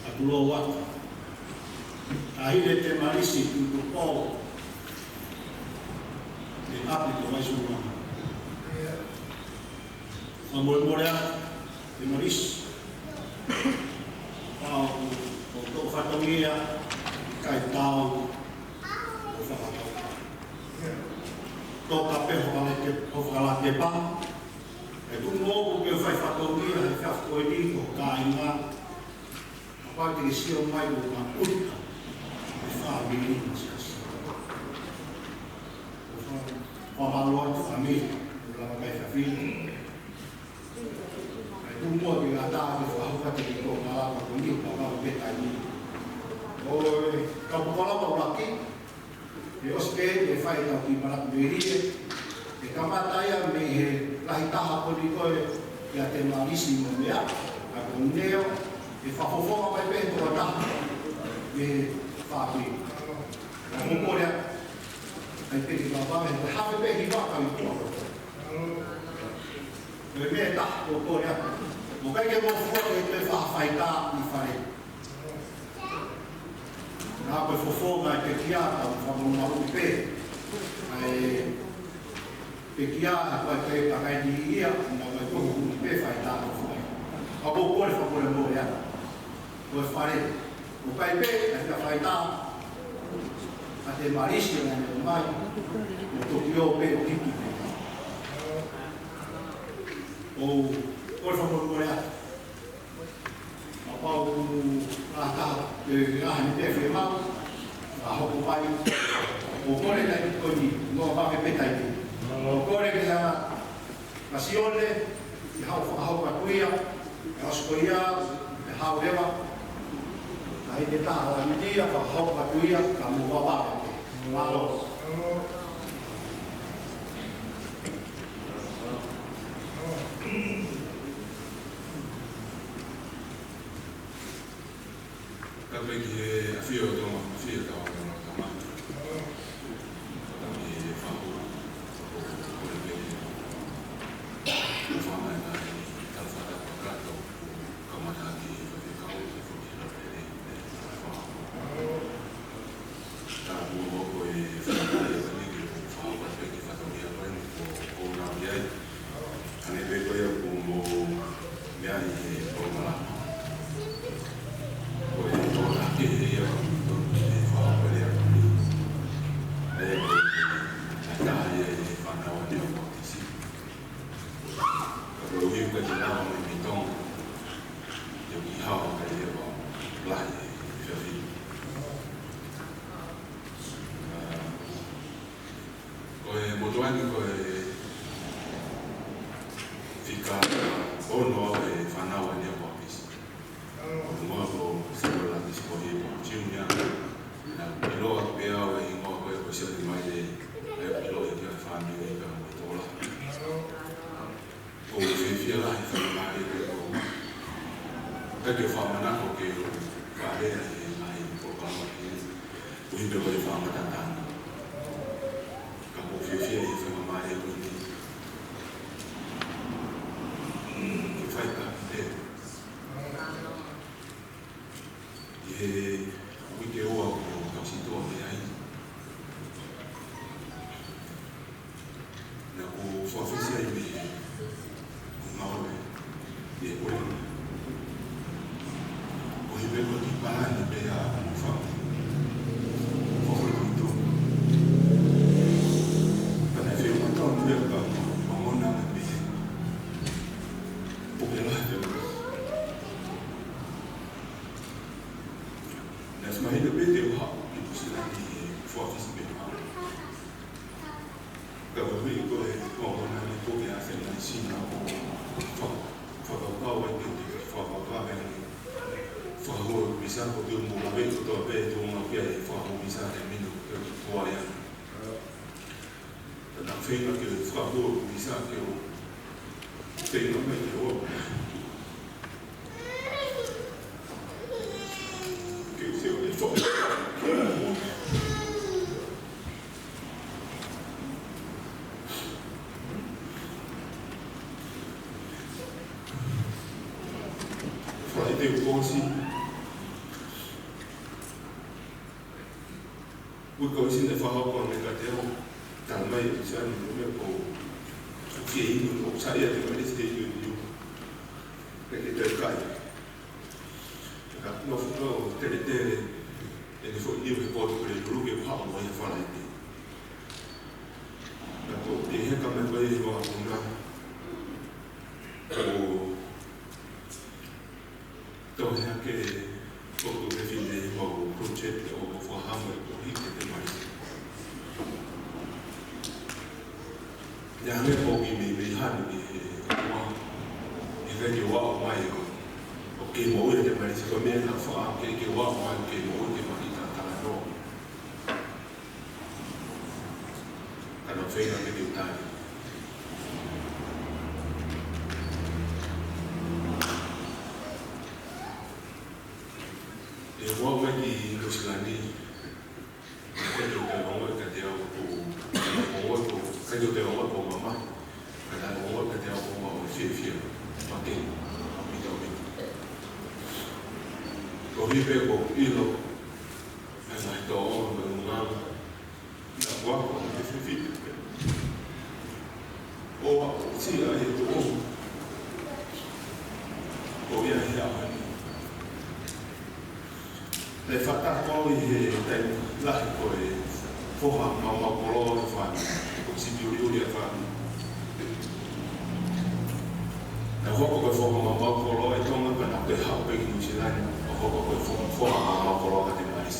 a Kolomotua, a ile Temalisi, Tuitupou, e applico mais uma. A mulher Temalisi, o fatomia, caetão, toca perro o falar de pá é tudo novo que faz fatomia e faz coelhinho cainha a parte de ser mais uma puta e família o valor da família o valor da filha é tudo novo que a tarde faz o que tem que tocar lá para coelhinho para o betainho oi capo falar aqui e os que me faz aqui para a beria e camataia me lahitaha polikoe e a Temalisi no mea a Coneo e whafofonga mai pēto a taha me whāpiri a mokorea ai pēki wāpame e hawe pēki wāka i tua e me taha o korea mo kai ke mo fuake e te whawhaita i whare nā koe whafonga e te kiata o whamonga upi pē pe kia a koe pe pakaini ia na koe koe kuni pe whai tātou whai. A ko kore whakore mōre ana. Koe whare. O kai pe a te whai tā a te marisi na me mai o toki o pe o hiki pe. O kore whakore mōre ana. A pau a tā te ahani te whi mau a hoko pai. O kore tai koe ni no whake pe tai te. O kore que a pasione e hau kuia e askoia e hau rewa ai te taha la mitia pa hau kuia ka mo wapa malo ka pe ki a fio do ma fio ka ma Mas mais ainda bem deu rápido, que você lá de forte se bem rápido. Agora eu estou na minha pouca a Famili não Fakaeiki vai ter Fakaeiki Fakaeiki bisa porque o movimento do pé do uma pé Fakaeiki bisa termina o aia. Na feira que Fakaeiki bisa que eu tenho no meio que o seu uniforme tem o curso o curso de falar com o mercado também já no meu o que não sai de mais de que ter cai no futuro ter ele foi livre pode por ele que fala não ia falar aqui então tem reclamando aí o então, é que o define o projeto ou o forrama o rico de mais. Já me pouco me hano e vem o mais o que morre de mais como é na forma que o mais que morre de mais tá no. Cada feira que tem tá. Eu vou aqui no Silani, quando eu tenho uma cadê o quando eu tenho uma mamãe, cada uma cadê uma filha, mantém, então, o viver com ilo, mas aí tô um ano, na guapa, esse filho, ou se aí tô ou ia real. Le Fakaeiki tem lá foi forra uma colônia faz o sítio faz na roupa que forma uma colônia então não vai ter roupa que não se dá a roupa que forma uma colônia de mais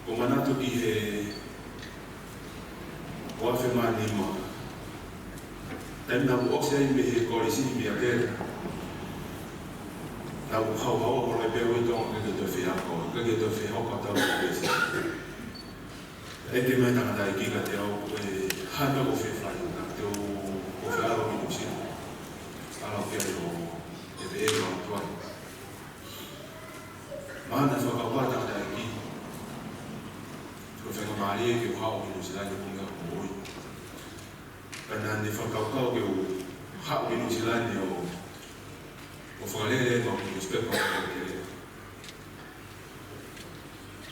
o manato que o Famili tem na boxe aí me recolhe me aquele how will I be able to get the fear or get the fear of the place? Every man that I give at the hand of a fire to Officer of Music. I'll get it if they ever want. Man, that's what I want that I give. Professor Maria, you how you use that boy. And then if I go, you how you use that. O Fepueli com respeito ao Fepueli.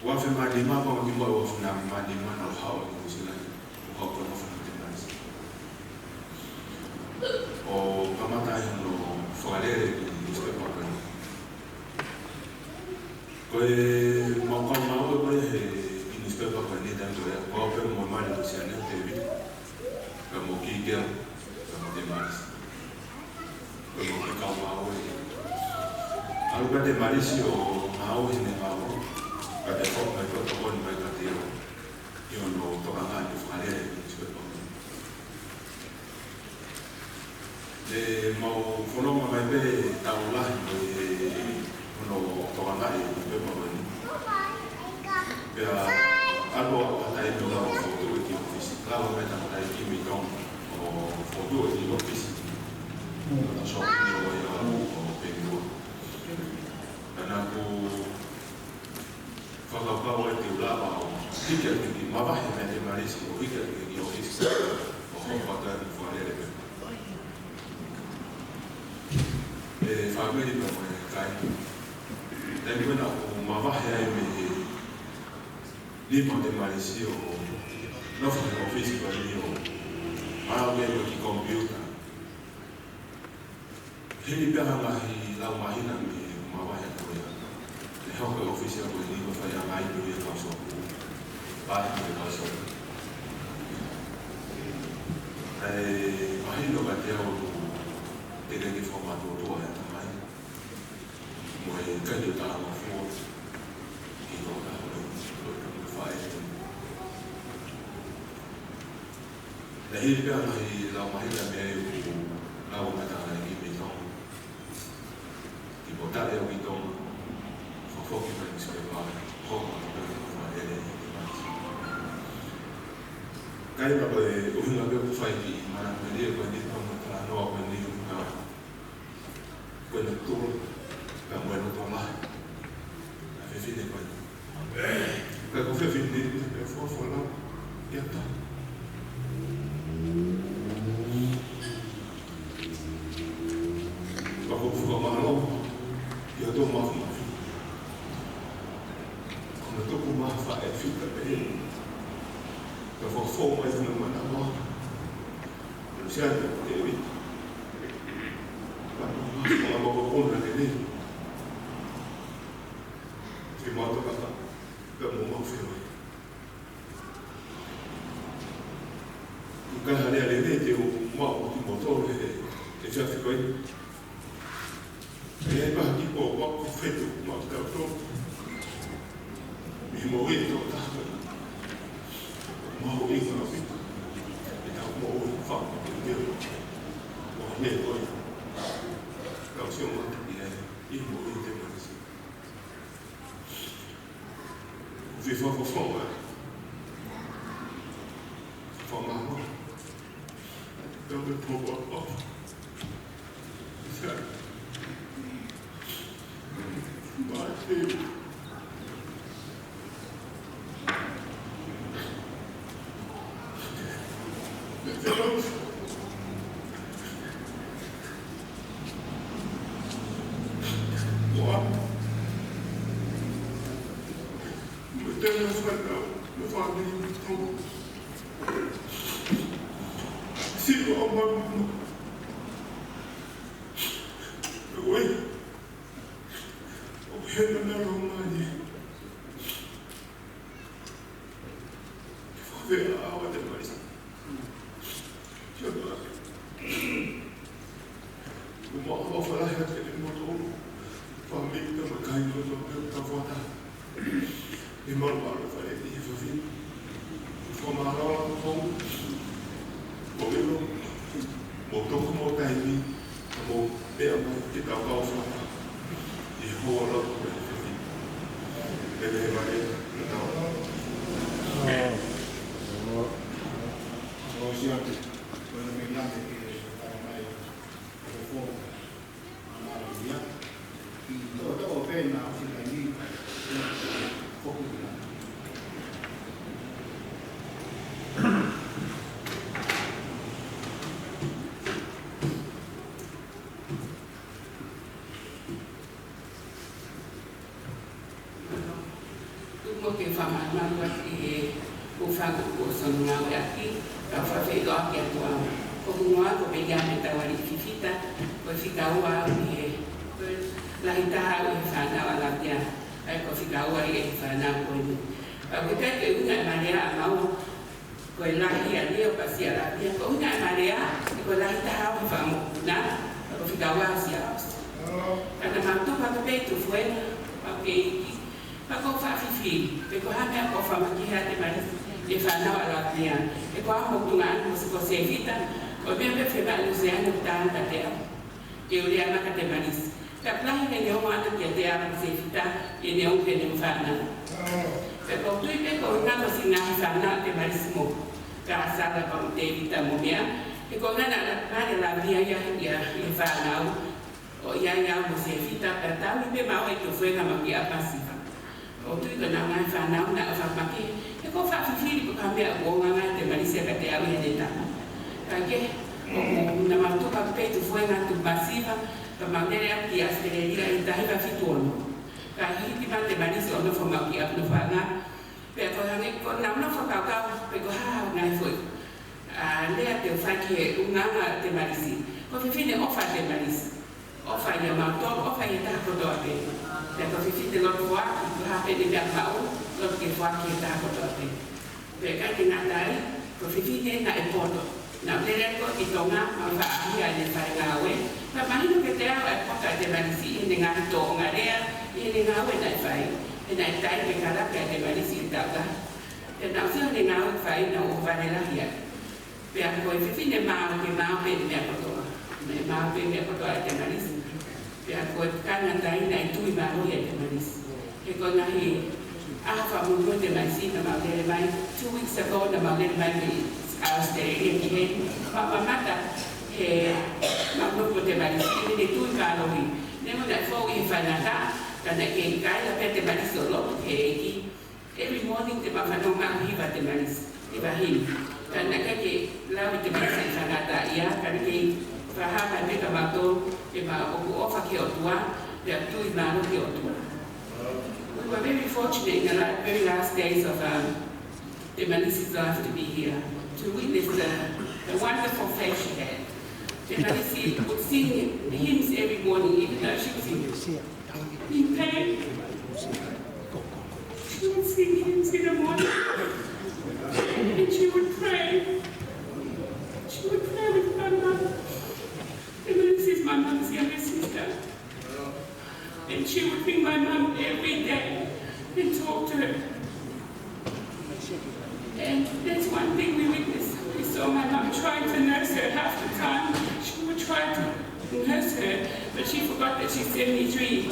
O Famili com o que mora o Famili no hall de Muslim, o hall para o Temalisi. O Kamatai no Fepueli com respeito ao Fepueli. Coi mau mau coi respeito ao Fepueli tanto é o Fepueli mau mal do Cianel TV, como que é como Temalisi. Como que calma hoje. Algo de Temalisi o mau ini mau. Pada forma itu tokoh mereka dia, yang no tokangan di Fepueli seperti itu. De mau fono mai be taulah no tokangan seperti itu. Ya, algo kata itu lah foto di office. Kalau mereka kata itu mitong o foto di office. Kita shop ni o ya o pengu. Dan aku Fakaeiki itu lama, hidup ini mabah yang ada Temalisi, hidup ini ofis, hotel di Fepueli. Famili bermain, dan mana mabah yang ini lima Temalisi, novel ofis bagi malah yang bagi komputer. Ini berhangai lau mahina ni mabah yang koya. Hau ke ofisi aku ini saya lain dulu yang masuk, baik yang masuk. Mahino kat dia untuk dengan format tua yang lain. Moi kai ta ma fo ki no ka no fai. La hilga mai la mai la me la o mata ki me no. Ki botare o ki fo ki me se va ko ma ele. Kai ma o hinga be fai ki mana me le ko ni ko na no ko ni ka ko na to ka mo no to ma a fe fine ko ka ko fe fine ni fo la ya ta ka ko ma no ya to ma ko na to ko ma fa e fi ka pe ka fo mai no ma na mo sia de vi ka mo ko na de ni fi mo to ka mo fi ka hale ale ne te o mo to e sia fi ko e ba ki ko ko fetu mo ta to mi mo ri to ta mo ri ko fi e ta mo fa de mo ne ko ka si mo e mo ri te mo si vi fo ma mo don't be poor off Porque fama não aqui o fago o sonho aqui para fazer o que atual como não há como já me estava ali fita vai ficar o ar e lá está o fana lá dia aí vai ficar o ar e fana com porque que uma maneira mal com lá ali eu passei lá dia com uma maneira e com lá está o famo na vai ficar o ar se cada mato para peito foi Fakaeiki Pako fafifi, peko hame ako famaki hate Temalisi, e whanau ala pia. E ko amo tungaan mo ko se vita, o bia fema luseano tanga te amo. E o lea maka Temalisi. Ka plahi ne neo ana kia te amo se vita, e neo ke ne whanau. Peko tui peko ngako singahi whanau Temalisi mo. Ka asala pa te vita mo mea. E ko ngana ala pare la via ia e whanau. O ia mo se vita, ka tau i pe mao e to fuenga maki a pasifa. O tui ka nanga whanau na whamaki, e ko whawhiwhiri ko ka mea o nganga Temalisi ka te au hene tama. Ka ke, o na mautuka petu fuenga tu masiva, ka maunere a ki astereria i tahiwa fituono. Ka hiti ma Temalisi o no whamaki a no whanga, pe ko hangi ko na una whakaukau, pe ko haa ngai fui. Lea te whaki e unganga Temalisi, ko whiwhine ofa Temalisi. Ofa ia mautono, ofa ia taha kotoa pe. Te ko whiwhite loto waki, ko hape ni mea kau, loto ke waki ia taha kotoa pe. Pe kai te ngatai, ko whiwhite na e poto. Na lere ko i tonga, ma wha ahia ne whae ngāwe. Pa mahino ke te au e poka te Temalisi e ngā tonga rea e ngā wena e whai e nai tai me karaka e Temalisi e tauka e nau sea ngā e whai na o varelahia pea koe whiwhine māo ke māo pe mea kotoa me māo pe mea kotoa e Temalisi pea koe kanga tai nai tui māo e Temalisi e koe ngahi awha mungo Temalisi na maulele mai 2 weeks ago na maulele mai me Australia ki he mamata he mamuko Temalisi ne tui kārohi nemo na fo i whanata kana ke kai la pe Temalisi o lopo he eki every morning te mawhanonga hiwa Temalisi i wahini kana ke lau i Temalisi i whanata ia kana ke whahapa me ka mato e ma oku ofa ke o tua te tui maro ke o tua. We were very fortunate in the very last days of Temalisi's life to be here, to witness the wonderful faith she had. Temalisi would sing hymns every morning, even though she was in pain. She would sing hymns in the morning, and she would pray. She would pray with my mother. Temalisi is my mother's younger sister. And she would bring my mom every day and talk to her. And that's one thing we witnessed. We saw my mom trying to nurse her half the time. She would try to nurse her, but she forgot that she's 73.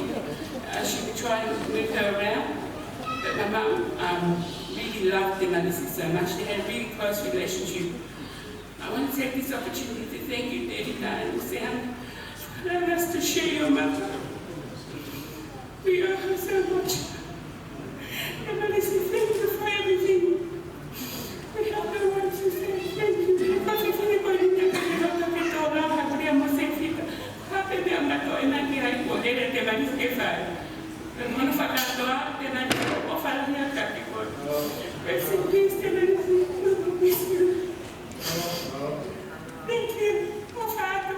She would try to move her around. But my mom really loved Temalisi so much. They had a really close relationship. I want to take this opportunity to thank you, David and Sam, for allowing us to share your mother. We owe her so much. Temalisi, thank you for everything. We have no words to say thank you. Because if anybody can get all around, I would have more safety. Happy to have not got any idea what they did. Temalisi gave her. And one of our doctors, Temalisi, offered me a capital. Rest in peace, Temalisi. We miss you. Thank you. Oh, Father.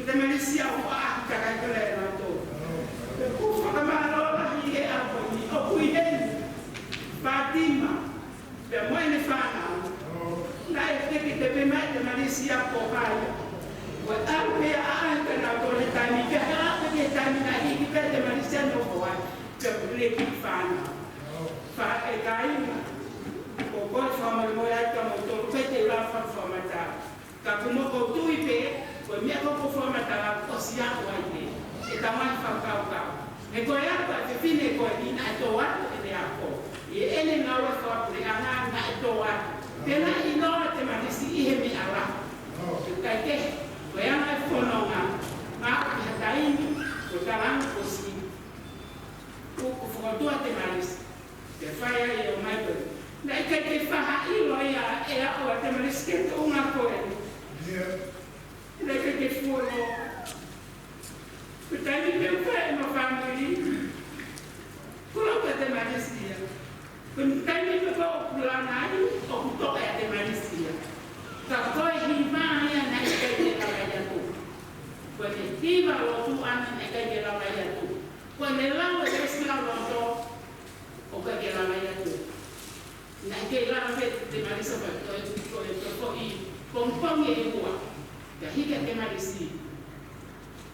Temalisi au a ka ka le na to ku fa ma lo la hi e a ko ni o ku hen Fatima pe mo ne fa na e te be mai Temalisi a ko hai wa a pe a ka na to le tani ke ha pe tani na hi ki pe Temalisi no ko ai pe le ki fa na fa e kai o ko fa ma mo ya ka mo to pe te la fa ma ta ka ku mo ko tu i pe ko mi ko forma ta o sia o ai e ta mai fa ka e ko ya pa te fine ko ni na to wa e le ako e ele na wa fa pre ana na to wa te na i no te ma si i he mi ara ka ke ko ya mai fo no ma ka ta i ko ta ran ko si ko fo to te ma te fa ya e o mai ko na ke fa ha i lo ya e a o te ma ke to una ko Lei che furono perché mi fermo famili quello che te manestia quindi mi fa planare o to è te manestia da poi mi va ya na che la vaya tu quindi ti va lo tu anni che la vaya tu quando la va destra lo to o che la vaya tu na che la te manestia per to i compagni e buona da hika Temalisi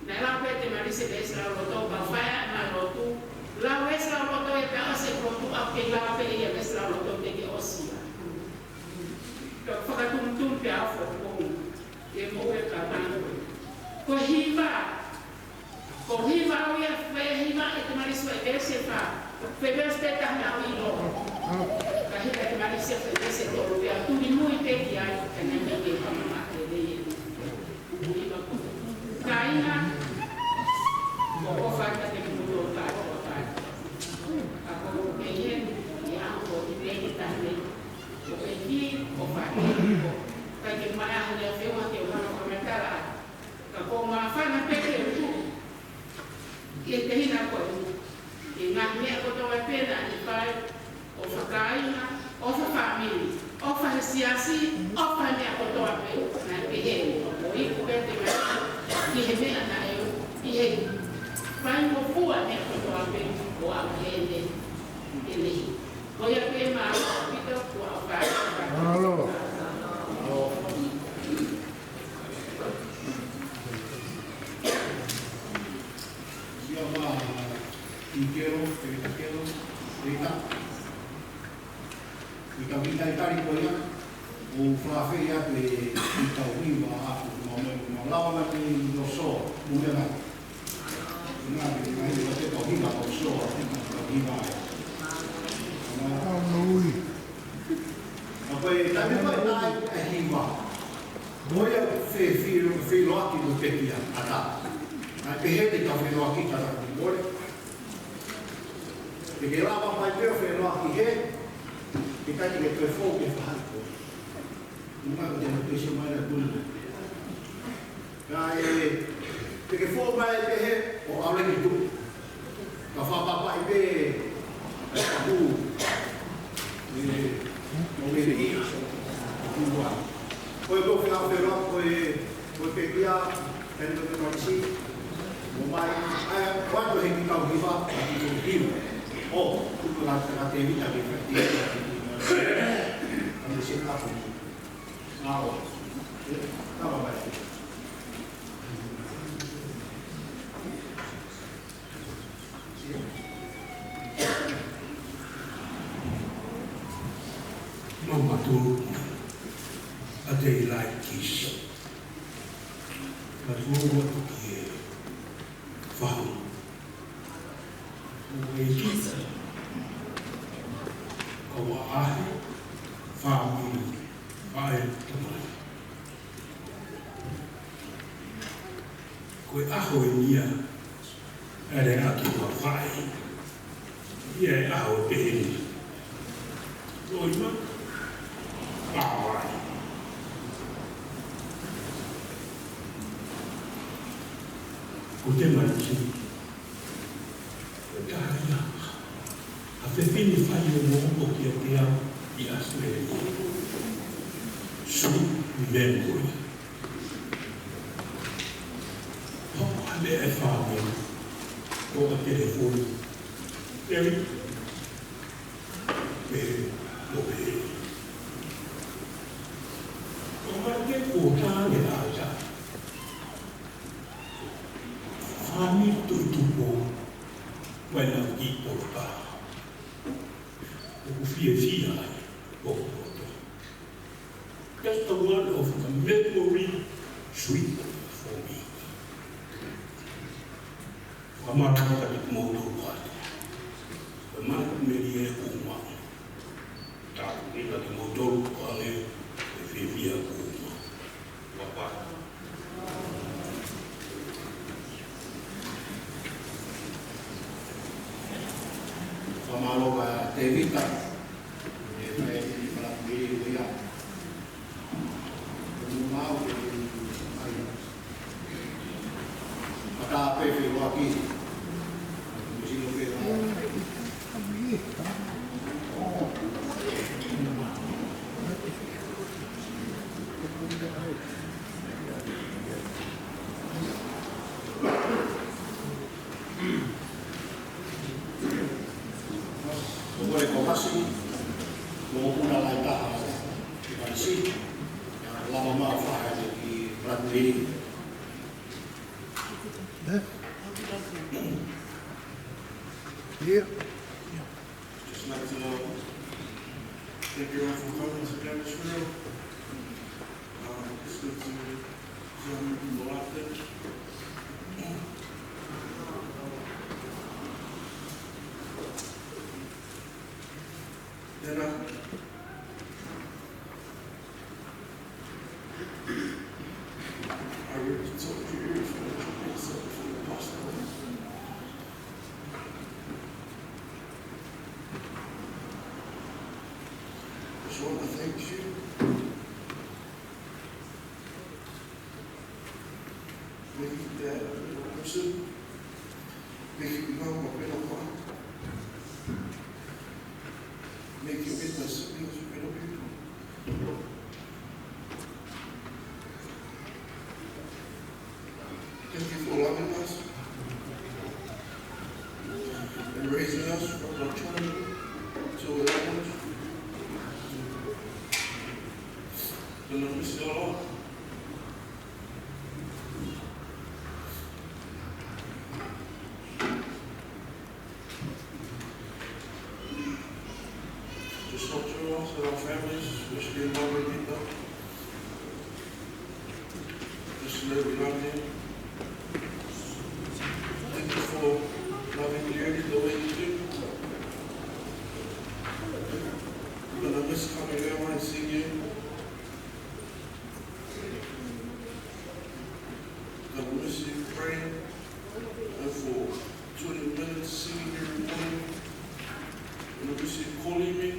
na la pe Temalisi de Isra roto ba fa na roto la Isra roto e pe ase roto a pe la pe e Isra roto de ke osia to fa tum pe a fo ko e mo e ka ban ko hiva o ya fe hiva e Temalisi e se fa pe beste ta na ilo ka hika Temalisi fe se to pe a tu ni muy pe ki ai ka na me ke pa ma Kaina o falta de mundo para votar a como que ya o de también o pedir o Fakaeiki para que mais le fez uma que uma comentar a como a fana pede tu e tem na coisa e na minha quando vai pena e vai o Fakaeiki o Famili o Fasiasi o Famia quando vai na pede o e o pede e me ana eu e vai mo fua ne ko a pe o a ele ele voy a pe ma pito ko a fa allo io ma quiero rita vita itali ko ya o fa fe ya pe ita wiwa a no lava ni lo so un día una vez me dijo que cogía lo so cogía pues también va a estar voy a filo aquí lo que quería acá hay gente que filo aquí para el de que lava para el filo aquí que casi que te fue que falta una cosa que se llama la culpa porque foi mais que o aula de tu a fa papai be tu o me diz tu va foi do final foi que ia tendo que marchi o mai quando ele tá viva aqui o tudo lá na TV da vida quando se tá não tava bem Mamatu a day like kiss. But what to found. Failotu. Famili. Failotu. Koe aho e nia. Ere aki wa whai. Ia e aho e peheni. Loima. Pawai. Ko Temalisi. Ko tāia. A whewhini whai o mō o kia te au I Australia. Su memory. me e whāme, o a telefoni. Eri, me lo e. O mai te o tāne āta. Famili Tuitupou, wena ki o pā. O fia ai, o koto. Just a word of the memory sweet for me. Whamaraka ki mōtō wātu. The man meri e kuma. Tāku nika ki mōtō wāne e whiwhia kuma. Wapata. Whamaloka te vita. E whae te whalapiri uia. Mau ke ai. Ata pepe waki. Musino pe Oi, como assim? Vou pular lá em Taha. Temalisi. Lama mau Fakaeiki ki Fepueli. Yeah. Just like to thank you all for coming to Nashville. It's good to see how many people out there. Then I already told you you're from the possible. Just want to thank you. Make you dad a better person. Make you mom a better mom. Make you get my siblings better people. Thank you for loving us and raising us from our childhood to adulthood. And I miss you all. Just hope you all and our families, especially in Mama Rita. Just know we love you. Thank you for loving Jerry the way you do. And I miss coming here when I see you. I miss you praying and for 20 minutes singing every morning. And I miss you calling me,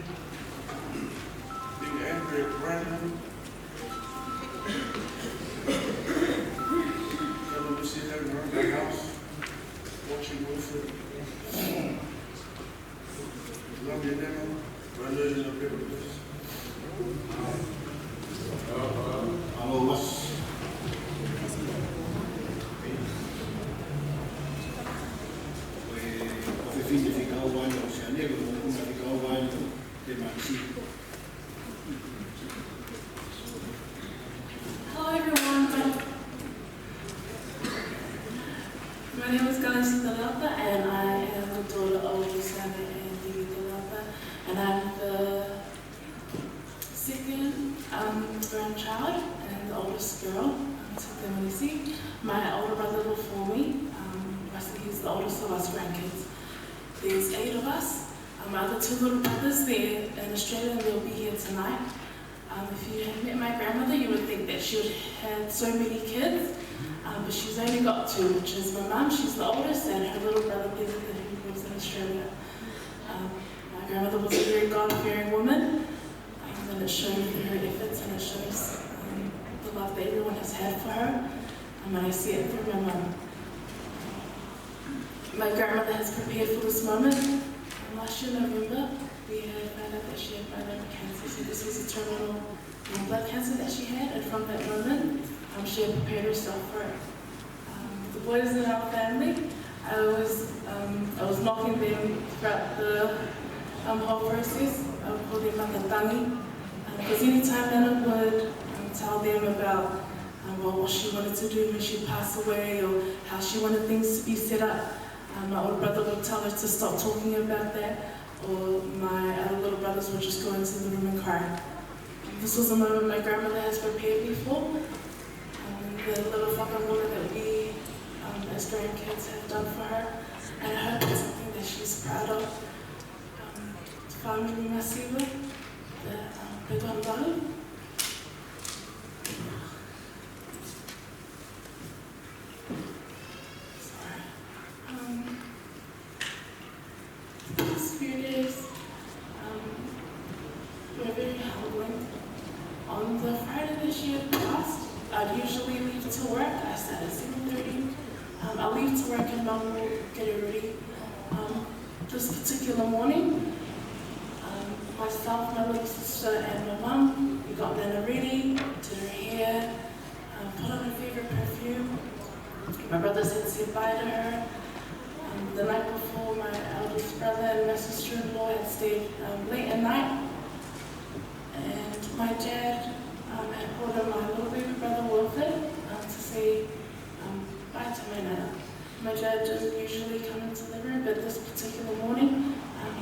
being angry at Brandon. And I miss you having around the house, watching Wilfred. Love you now. I know you're not good with this. Amos. O fim de ficar o banho oceaneiro, não ficar o banho Temalisi. Hello everyone, my name is Temalisi and I am the daughter of Lusana and Digi Talapa, and I'm the second grandchild and the oldest girl to Temalisi. My older brother before me, he's the oldest of us grandkids. There's 8 of us. My other 2 little brothers, they're in Australia and they'll be here tonight. If you had met my grandmother, you would think that she would have had so many kids, but she's only got 2, which is my mum, she's the oldest, and her little brother, who lives in Australia. My grandmother was a very God-fearing woman, and it showed through her efforts, and it shows the love that everyone has had for her, and I see it through my mum. My grandmother has prepared for this moment. Last year, November, we had found out that she had bipolar cancer, so this was a terminal blood cancer that she had, and from that moment, she had prepared herself for it. The boys in our family. I was mocking them throughout the whole process. I would call them makatangi. Because anytime Nana would tell them about what she wanted to do when she passed away or how she wanted things to be set up, my older brother would tell her to stop talking about that, or my other little brothers would just go into the room and cry. This was a moment my grandmother has prepared me for. The little whakamola that we as grandkids have done for her, and I hope it's something that she's proud of. Famili masiwa, the Peguambahu. These few days were very humbling. On the Friday that she had passed, I'd usually leave to work. I start at 7:30. I leave to work and Mum will get her ready. This particular morning, myself, my little sister, and my mum, we got Nana ready, did her hair, put on her favorite perfume. My brothers had said bye to her. The night before, my eldest brother and my sister-in-law had stayed late at night. And my dad had called on my little baby brother, Wilfred, to say bye to my Nana. My dad doesn't usually come into the room, but this particular morning,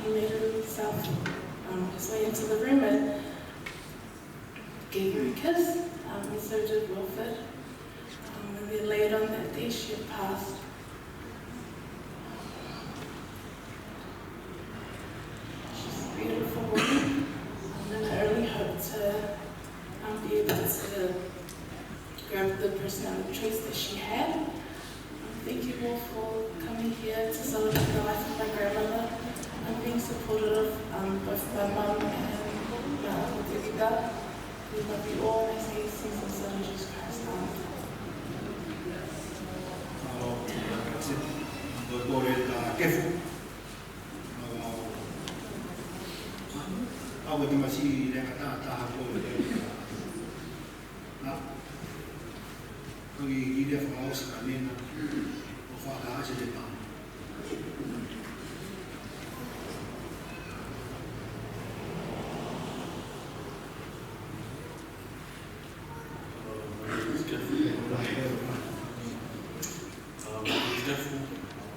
he made himself his way into the room and gave her a kiss, and so did Wilfred. And then later on that day, she had passed. She's a beautiful woman, and I really hope to be able to grab the personality traits that she had. Thank you all for coming here to celebrate the life of my grandmother. I'm being supportive of both my mum and my uncle Temalisi. We love you all, and I say these things in the Son of Jesus Christ.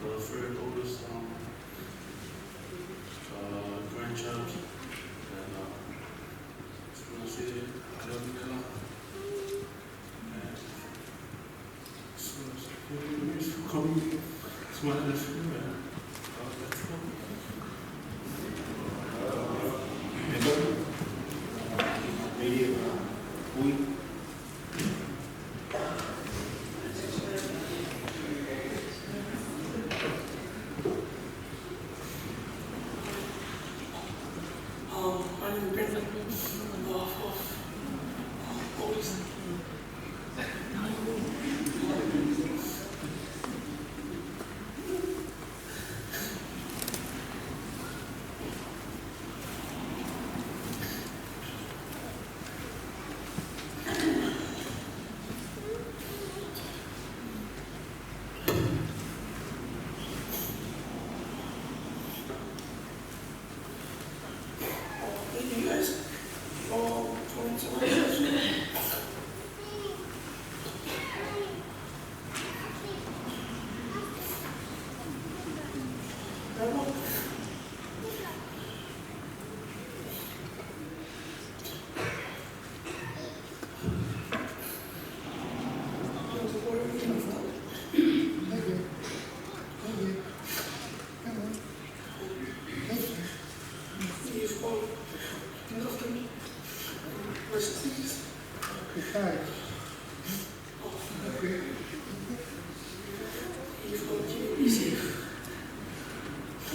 The third oldest grandchild, and I just want to say I love you a lot. And so for coming, it's my nephew, and that's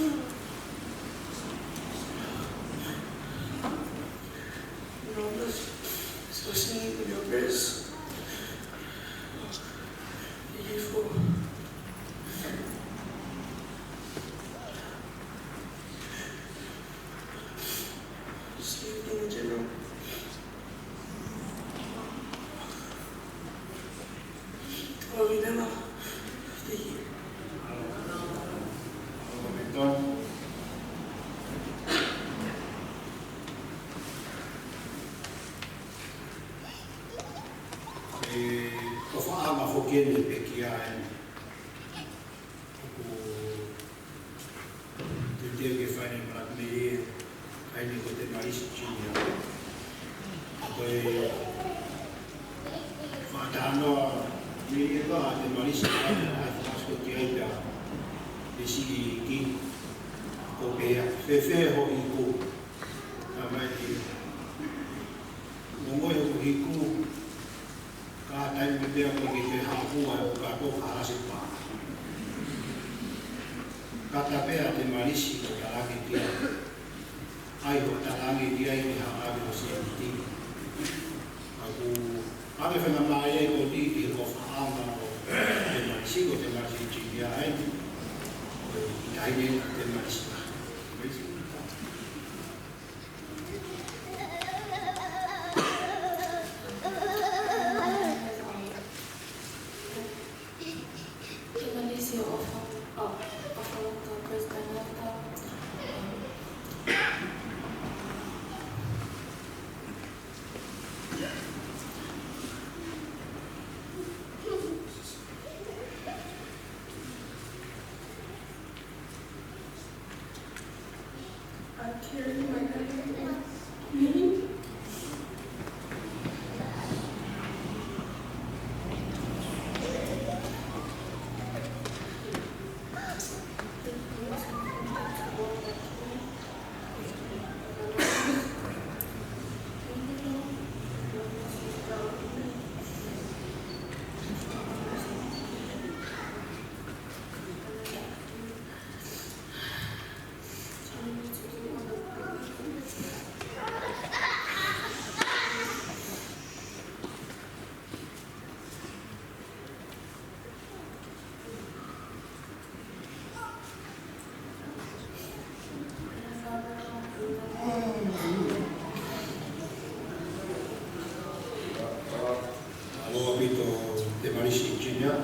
Okay. kia te ke whaine mara me kaini ko Temalisi Junior. Koe whaatanoa me ka Temalisi Junior ki aita e siki ki ko pea whewhe ho i ko ka mai ki ngoi ho i ko ka tai me pea ko ki te hapua e ka tō ka hase pā ka tapea Temalisi ko talangi kia ai ho talangi kia i ha awe o se ti aku ame whenga mai e ko ti ki ho whaama o Temalisi ko Temalisi Junior ai I did Temalisi. Temalisi Junior,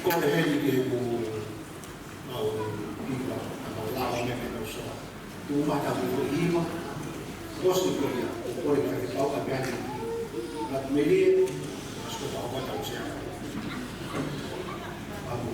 ko te hei ke ko au iwa au lawa me me so tu mata ko iwa kosti ko ya ko le ka pau ka piani na meli asko ta ko ta usia amo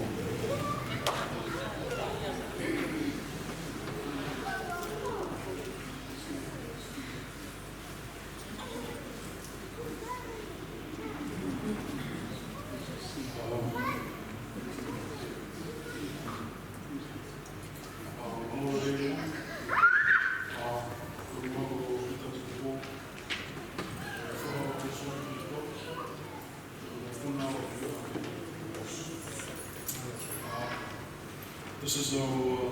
This is our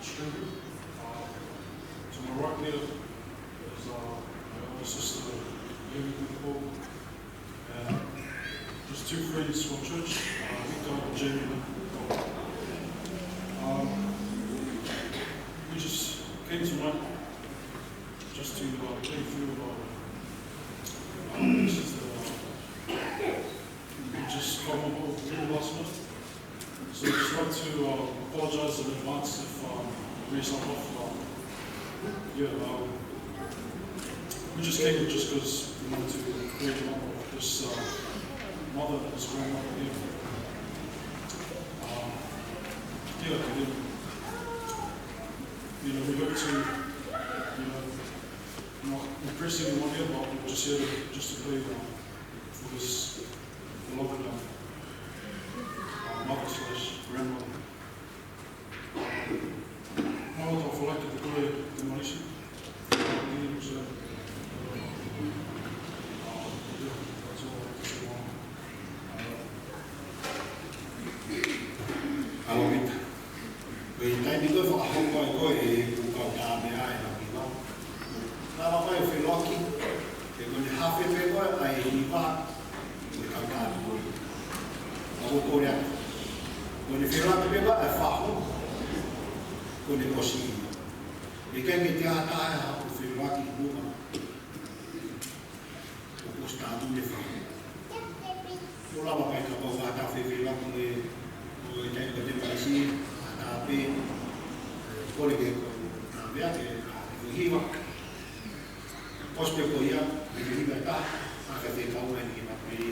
string. To my right here is my older sister, Tuitupou, and just two friends from church, Rita and Jamie. We just came tonight just to play through this is we just come up with last minute. So I just want to apologize in advance if we start off. We just came here just because we wanted to create a number of this mother that is growing up here. We hope to, not impress anyone here, but we're just here just to play for this beloved mother/grandmother. Mama ta whalaike te koe Temalisi. Alo Rita. Koe taimi koe whakahonga e koe e kukau tā mea e na piwa. Nā wakai o Fepueli, e kone hawhepe koe ai e iwa e kau tā mea. Ako kore atu. Kone Fepueli pepa e whaho, kone kosi. E kai me te atae ha o Fepueli mua. O kos tātu me whaho. O lawa kai ka pau whata Fepueli o e tai ko Temalisi, ata pe, kore ke ko nā mea ke ko hiwa. Pospe ko ia, me hiwa e tā, aka te kaua ni ki mapere.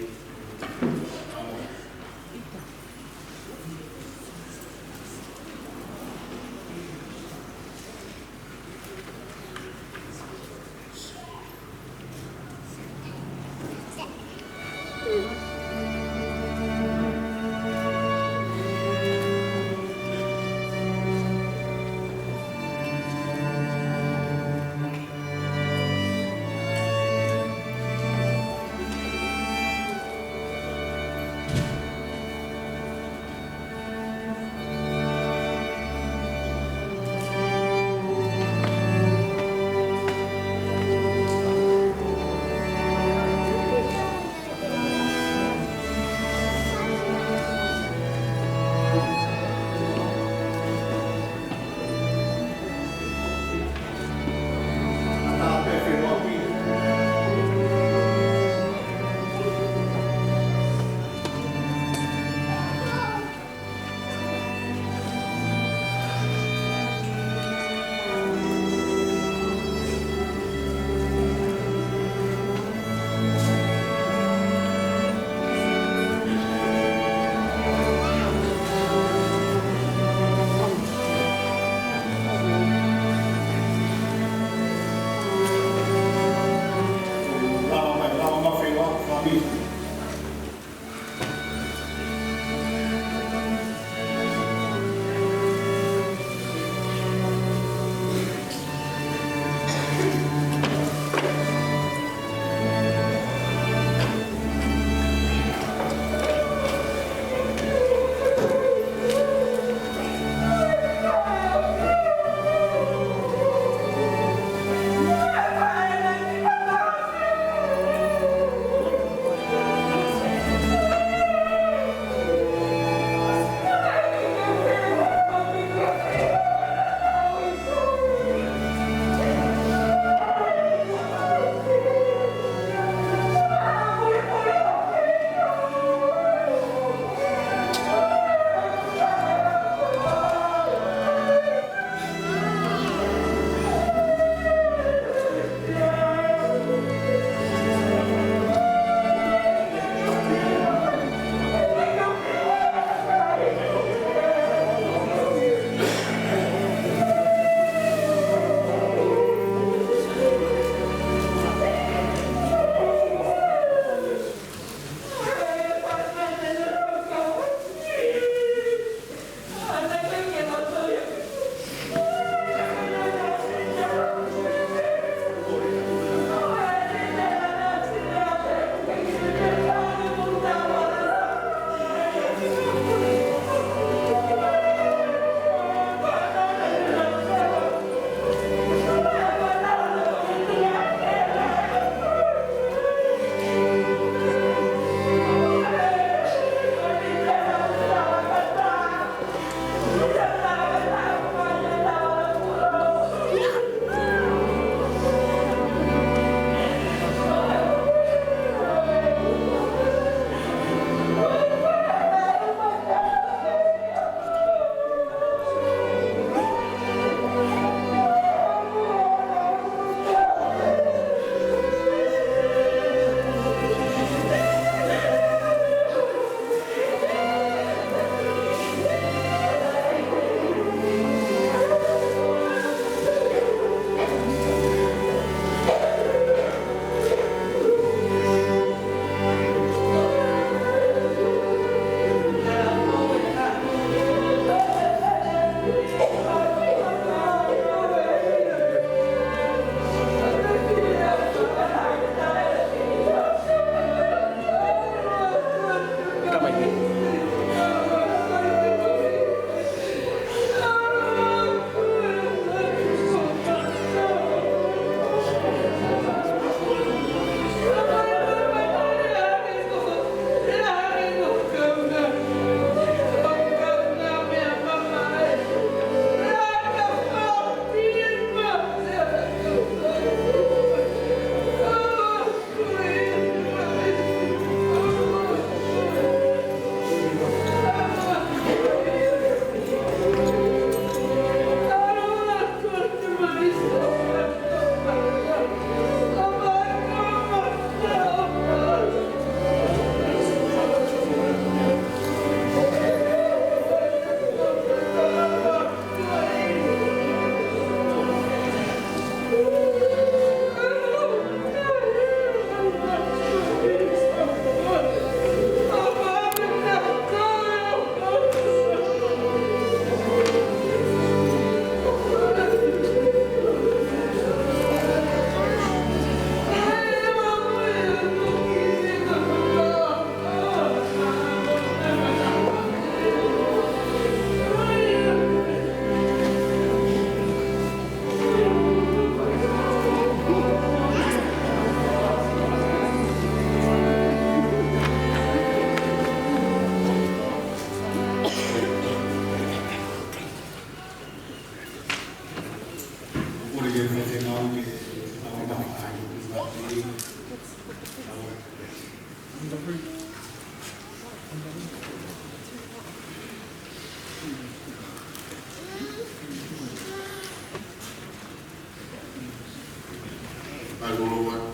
Kaluluan.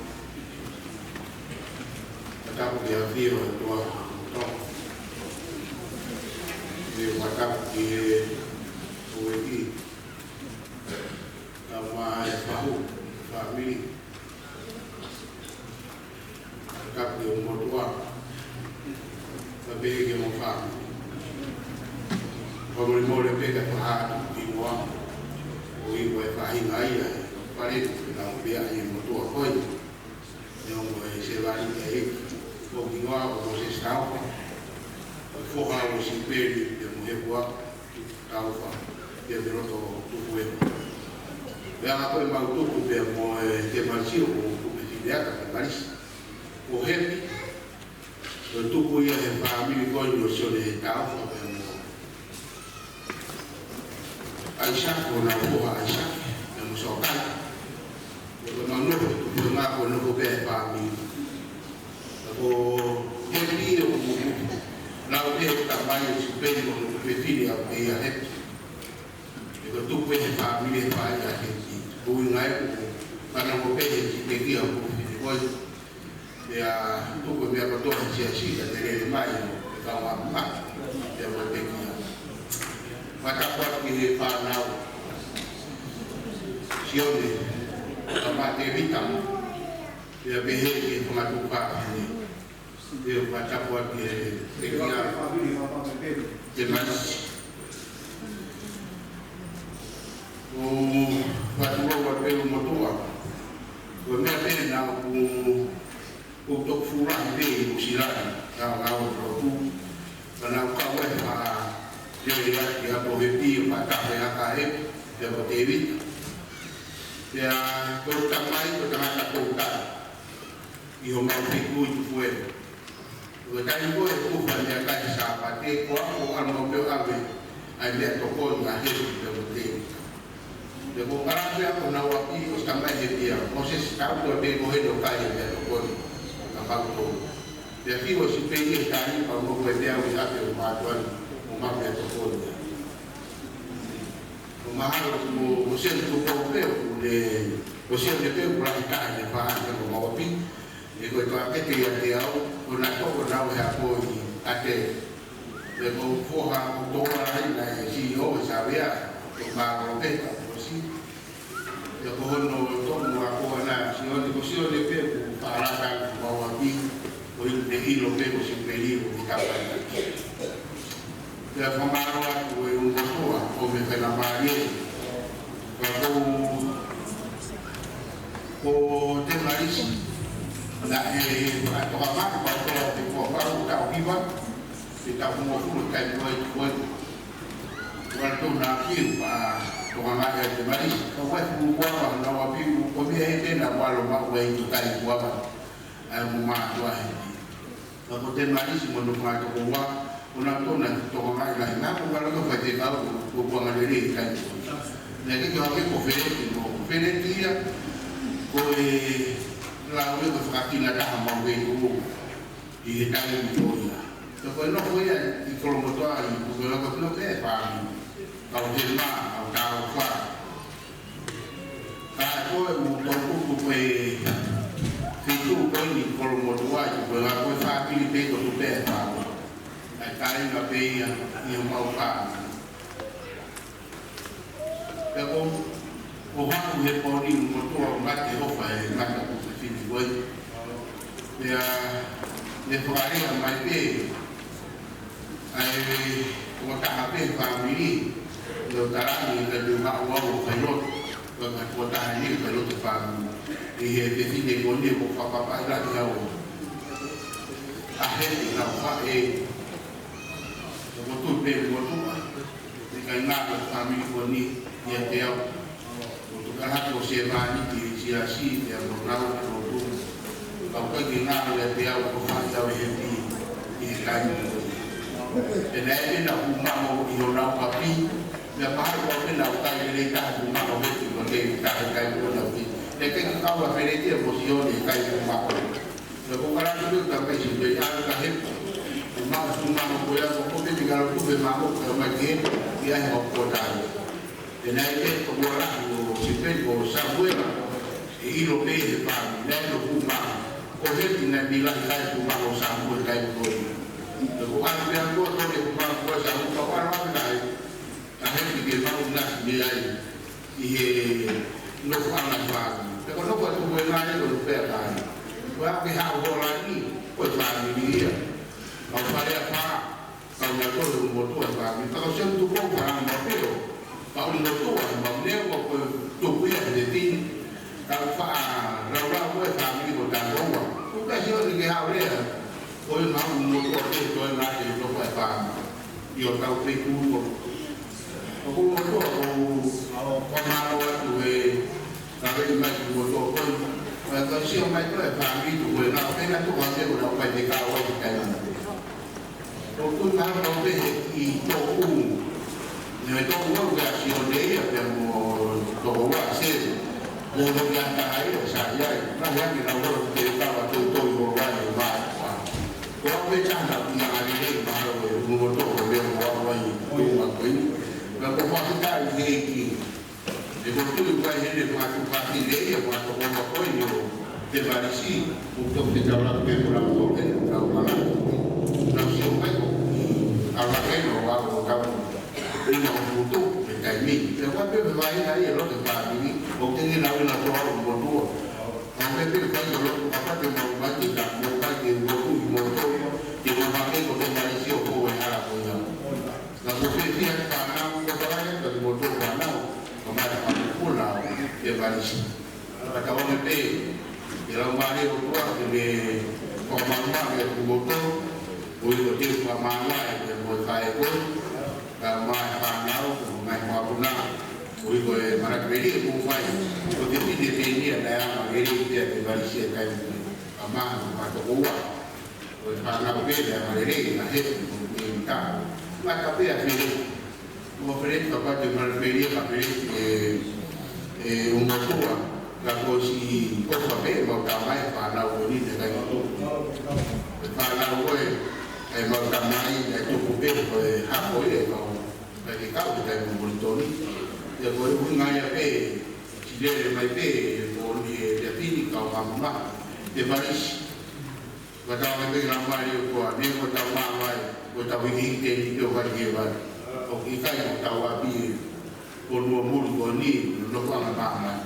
Matap dia view tua tua. Dia matap dia Fepueli. Nama Famili. Matap dia Kolomotua. Tapi dia mau Famili. Kalau mau lebih ke Tuhan, ibuang, ibu Fahim ayah, paling kita biar yang tua koi, yang sebalik ini, bagi gua proses tahu, fokus si peri yang mau tahu apa, dia beroto tujuan. Yang apa yang mau tujuan dia mau Temalisi untuk bersedia ke Temalisi, oh happy, tujuan yang Famili koi sudah tahu apa yang Aisyah kena buah Aisyah yang musuhkan. Kalau manusia itu dengar kalau nak berpihak kami, kalau happy lalu dia tak banyak supaya kalau berpihak apa ia happy. Kalau tu berpihak kami dia banyak happy. Bukan lagi karena berpihak supaya aku berpihak. Dia tu berpihak betul sia-sia dari main kalau apa dia berpihak. Maka buat ini panau sione sama Tevitam dia behel di pengatupan ini dia baca buat dia dia Temalisi waktu buat Kolomotua kemudian nak untuk furah di usilan kalau itu karena kau dia boleh pi patah yang kait dia bertewit dia terutama itu dengan takutan ia mau pikir itu pun kita itu bukan dia kasih sahabat dia orang mau berapa ada toko lahir dia bertewit dia bukan dia pernah waktu sampai dia proses tahu dia boleh dokai dia toko apa tu dia kira si pergi tadi kalau mau dia bisa berbuat rumah dia terpon. Rumah harus musim tu komplit boleh musim dia boleh kita ada bahan yang mau api. Jika itu akan dia nak tahu nak apa ini ada. Jika foha untuk orang lain CEO saya rumah komplit bersih. Jika hono tu aku nak CEO dia parakan bawa api boleh dihilo musim beli kita dia pengaruh tu yang bertua, kami kena bayar. Kalau Temalisi, nak atau apa kalau baru tahu kita, kita semua suruh kain buat waktu nak orang ada Temalisi. Kalau buat nak api, kami ada nak baru mak itu kain buat, mak tuah. Kalau Temalisi menurut mak buat una tona toma la na ko wala ko fate ka ko ko ngale kan ne ke ko ke ko fere dia ko la we ko fatina da ma we ko i dai ko ya ko no ko ya i Kolomotua i ko la ko no ke pa ka o te ma o ka o fa ka ko mo to ko tu ko ni Kolomotua ko la ko fa ki te ko tu pe pa kali ngapain yang mau pak, kalau orang punya poni motor mat dia offer mat aku sini buat dia perkara yang macam kota apa Famili utara ni ada mak awak Failotu dengan kota ini Failotu Famili dia di sini boleh buka apa ada dia akhir nak buat betul betul dengan nak kami ini yang dia untuk kerana proses ini diinisiasi yang berlaku itu kalau kita nak dia berfaham jauh ini kain dan ini nak rumah mau diorang tapi dia baru kalau nak kain ini tak rumah mau itu boleh tak kain pun lagi. Lepas kalau beri dia posisi kain rumah, lepas itu sampai sini ada kahit. Rumah kuya ko tinggal ko be mako ko magin dia ho ko dai. Dan itu keluar si pen ko sa buena. ilo pe he pa le no kuma ko he tina bila kai kuma o sa mo kai ko ko an pe ko to le kuma ko sa mo ko an wa dai ta he ki ke ma una ni ai i he no ko ana fa pe ko no ko to we na le ko pe ta wa ke ha ho la ni ko fa ni ni ya o fa le fa ka na ko mo to fa ni ta ko se tu ko fa na pe o pa un no to ma ne ko to ku ya de tin kalau rawa ko famili ko dan rawa ko ka sio ni ha ore ko ma mo ko to na ke to ko fa yo ta pe ku ko mo to ko ma ro tu e ta ve ma mo to ko ka sio mai ko famili tu e na pe na to ko se ko na pa de ka wa ka na to ku na ro pe i to ku ne to ko ga sio de ya pe mo to wa se mo no ya ta ai sa ya na ya ni na wo te ta wa to yo wa ni ba ko pe cha na na ni le ba ro mo to ko le mo wa ni ko ma ko ni na ko fa ta ni ki de ko tu ba he de ma tu pa ti le ya wa to ko ma ko ni de Temalisi untuk kita lakukan pulang ke rumah nasi umai awak ini awak kamu ini untuk kami lepas tu bermain aja lo tempat ini mungkin ini lawan lawan orang berdua sampai tu kalau apa tu mau bagi tak mau bagi motor di rumah ini kalau Temalisi aku berharap punya lalu dia karena kebetulan dari motor mana kemarin aku pulang Temalisi kata orang itu dalam balik tua di komando yang motor boleh jadi komando yang buat saya pun kalau panau naik mapuna boleh mana beli bukan begitu di sini ada yang beli dia di Malaysia kayak aman atau uang panau beli yang beli nasib minta maka dia beli mau beli apa di mana beli apa beli umur tua kalau si kopi mau tamai panau ini dengan itu panau ini mau tamai itu kopi apa ini mau bagi kau kita membuat ya boleh mengajar si dia mai boleh jadi ni kau mamma Temalisi kata orang itu ramai dia kuat dia kata ramai kata begini dia bagi buat okey kan tahu api pun mulu ni lupa apa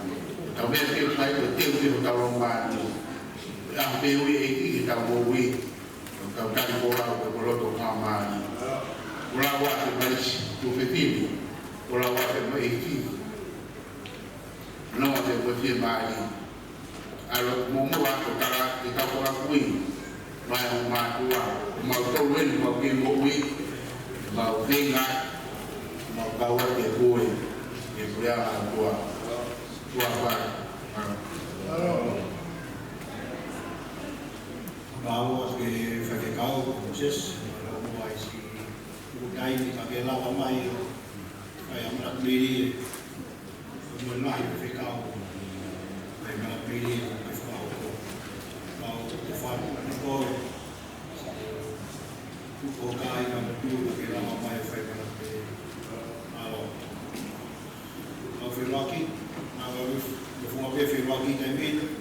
tapi dia saya betul dia tahu ramai yang PWI kita boleh kau kan bola tu ramai bola buat Temalisi tu Fepueli bola buat Fakaeiki no ada boleh mai kalau mau buat kalau kita orang kui mai rumah tua mau tolong mau pergi mau dengar mau bawa dia kui dia boleh tua buat bawa ke Fakaeiki proses bawa isi budaya ni kami lawan mai ayam nak beli menai Fakaeiki ayam nak beli mau tefan ko ko kai kan tu ke lawan mai Fakaeiki nak beli mau Fepueli mau Fepueli também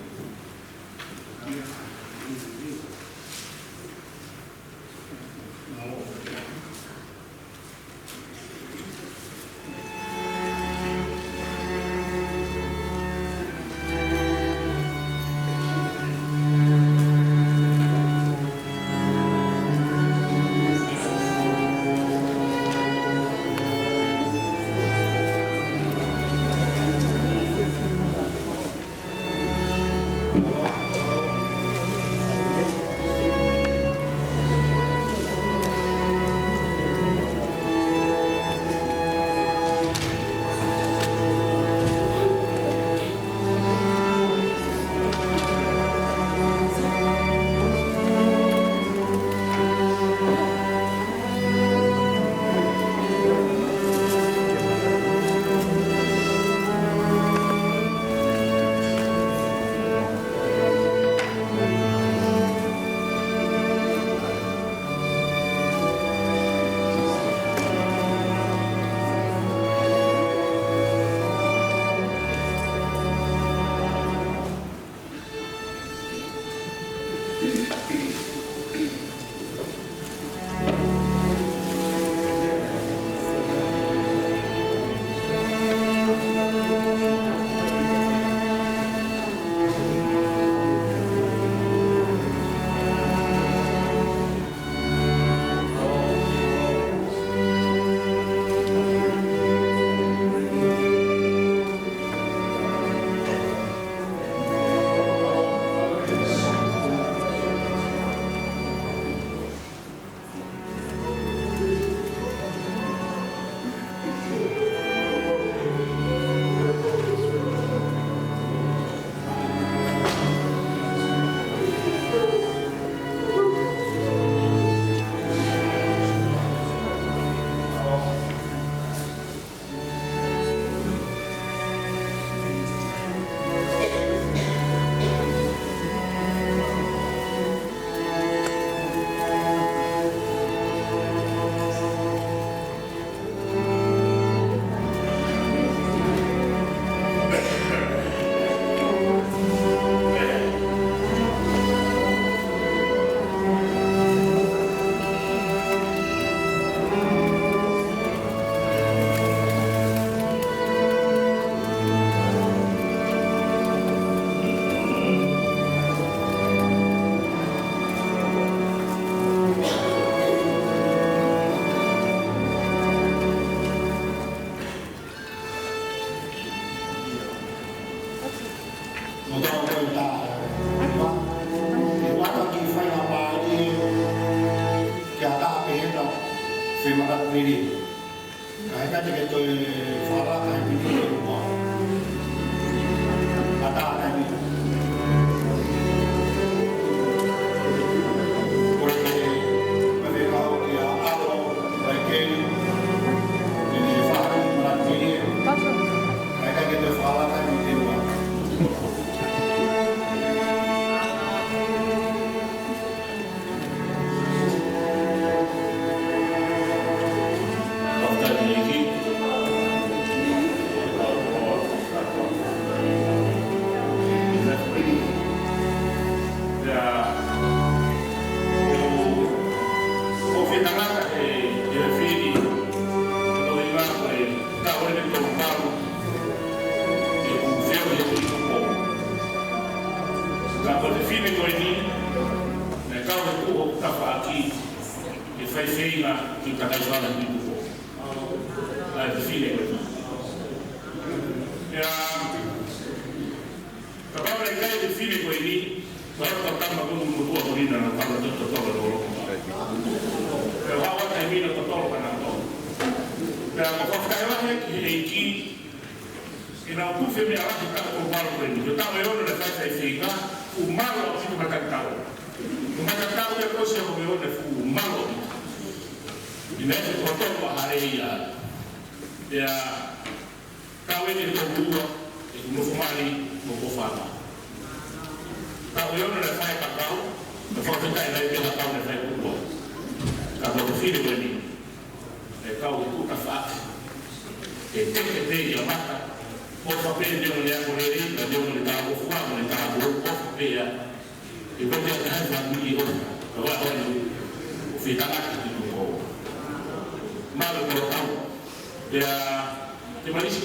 Temalisi.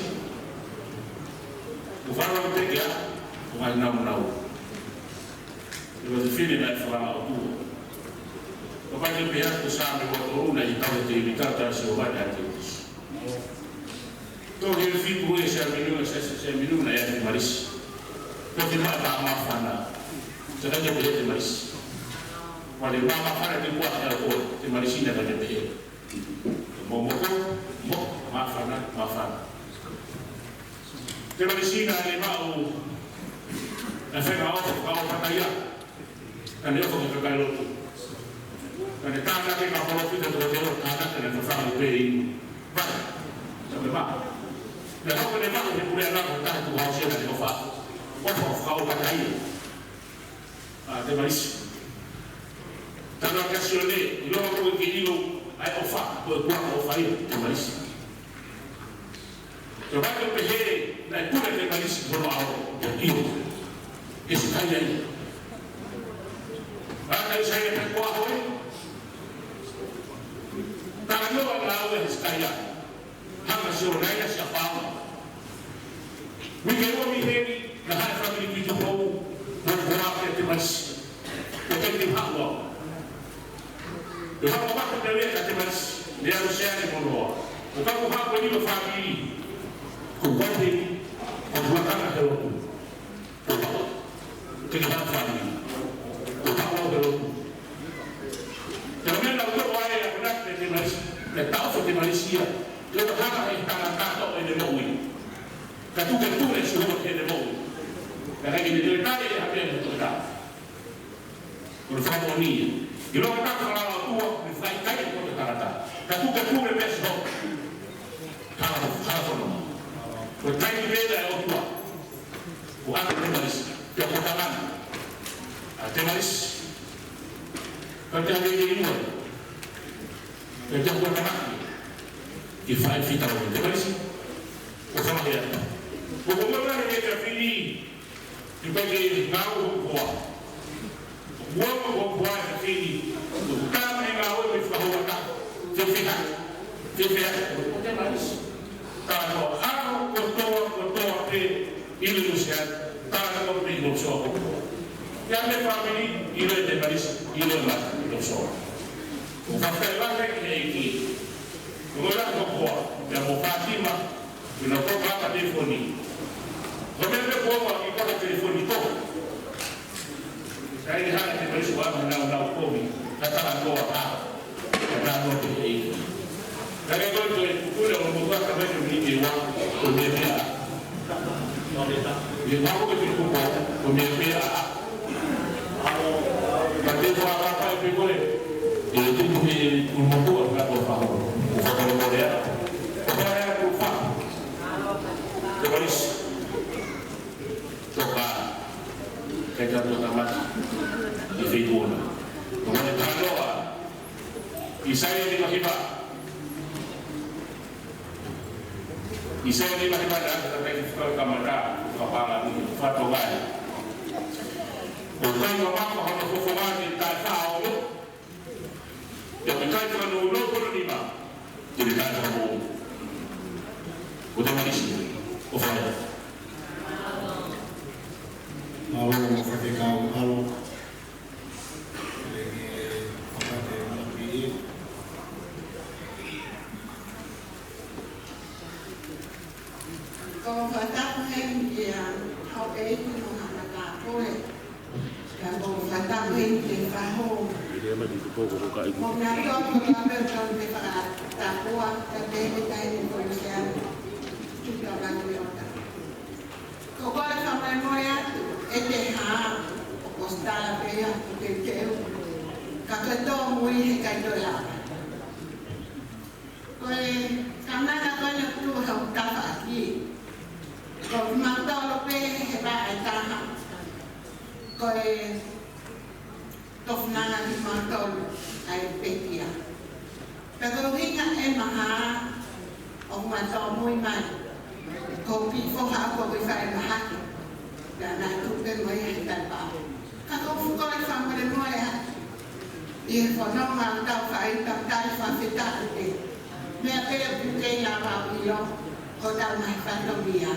Ufala mtegia, uhalina mnao. It was a feeling that Failotu. Kapag yung pihak ko sa amin ko na itaw at ibitata sa ubat at itis. Ito yung feed ko sa minu na yan Temalisi. Ito yung mga fana. Sa kanya po yung Temalisi. Wala yung mga fana yung buhat na ako, Temalisi na kanya tayo. Momoko, mafana. Temalisi na limau na fena ako pataya. Kani ako ng Failotu. Kani tanda kay kapolopit at rodeo tanda kani ng Famili. Ba? Sabi ba? Na ako ni ba ni pula na ko tayo ko siya na ko fa. Wa ko pataya. Temalisi. Tanda kasione, ilo ko kinilo ay ofa, ko ofa ilo Temalisi. Coba que pehe na pula Temalisi bono ao iyo. Esse kaya aí. Bakit saya nagkuhahoy? Talo ang lawe kaya. Hanga siya na siya pa. Bigay mo miheni na hai family Tuitupou nagkuha kay Temalisi. Kaya di hawa. Yung mga bakit na rin at Temalisi, niya siya ni Monoa. Kung kuha ko niyo family, kung pwede, kung buwatan na Failotu. Kaya family. Kemudian lalu orang yang benar dari Malaysia, tahu dari Malaysia, dia berharap yang tangan tato yang demoi, katu yang suruh yang demoi, kerana ini dia tadi apa yang betul dah, berfamoni, dia orang tak kalau tua, berfaikai pun kata, katu yang besok, kalau berkai beda orang tua, bukan dari Malaysia, dia bertangan, Temalisi. Kerja ini ni, kerja buat apa? Ifai fita orang Temalisi, usah dia. Bagaimana dia terpilih dibagi ngau buah, buah terpilih. Kami ngau berfaham tak? Terfihat. Temalisi. Kalau aku kotor Indonesia, kalau Indonesia. Yang ada family, ilo Temalisi, ilo lah, ilo soal. Fakaeiki, kemudian kau yang mau Fatima, bila kau kata telefoni, Remember what you got a telephone to I had a place one now calling. That's how I go about. And I'm not the age. I go to put on what I make a meeting to be here. You know what you put to be here. But they were five people. You didn't be Kolomotua that was for Kolomotua. Temalisi. Toka kaya tamat di Fepueli. Kemudian kalau Isaya di Mahiba dan terkait kamera kepala ini fatogai. Bukan apa harus berfungsi di tahu yang berkait dengan ulur lima jadi tak tahu. Temalisi, Failotu. Halo, Fakaeiki, halo. Famili. Còn phải tác hình thì học ấy thì nó là thôi. Và còn phải tác hình thì phải hồn. Một ngày đó tôi đã bên trong thì phải tác qua, ta đến cái tay mình còn xem. Chúng ta đang đi học. Kau kalau sampai moya, ha, postala pea, kekeu, kaketo mui kaitola. Kau kamera kau yang tu hau tafaki. Kau mantau lope heba aitaha. Kau tofnana di mantau ai pekia. Kalau hingga maha, orang mantau mui mai. Kopi foha ko we fai na haki dan na tu ben mo ya dan pa ka ko fu ko fa mo le mo ya e fo no ma ta fai ta ta fa fita te me pe pu ke la ba yo ko ta na fa to dia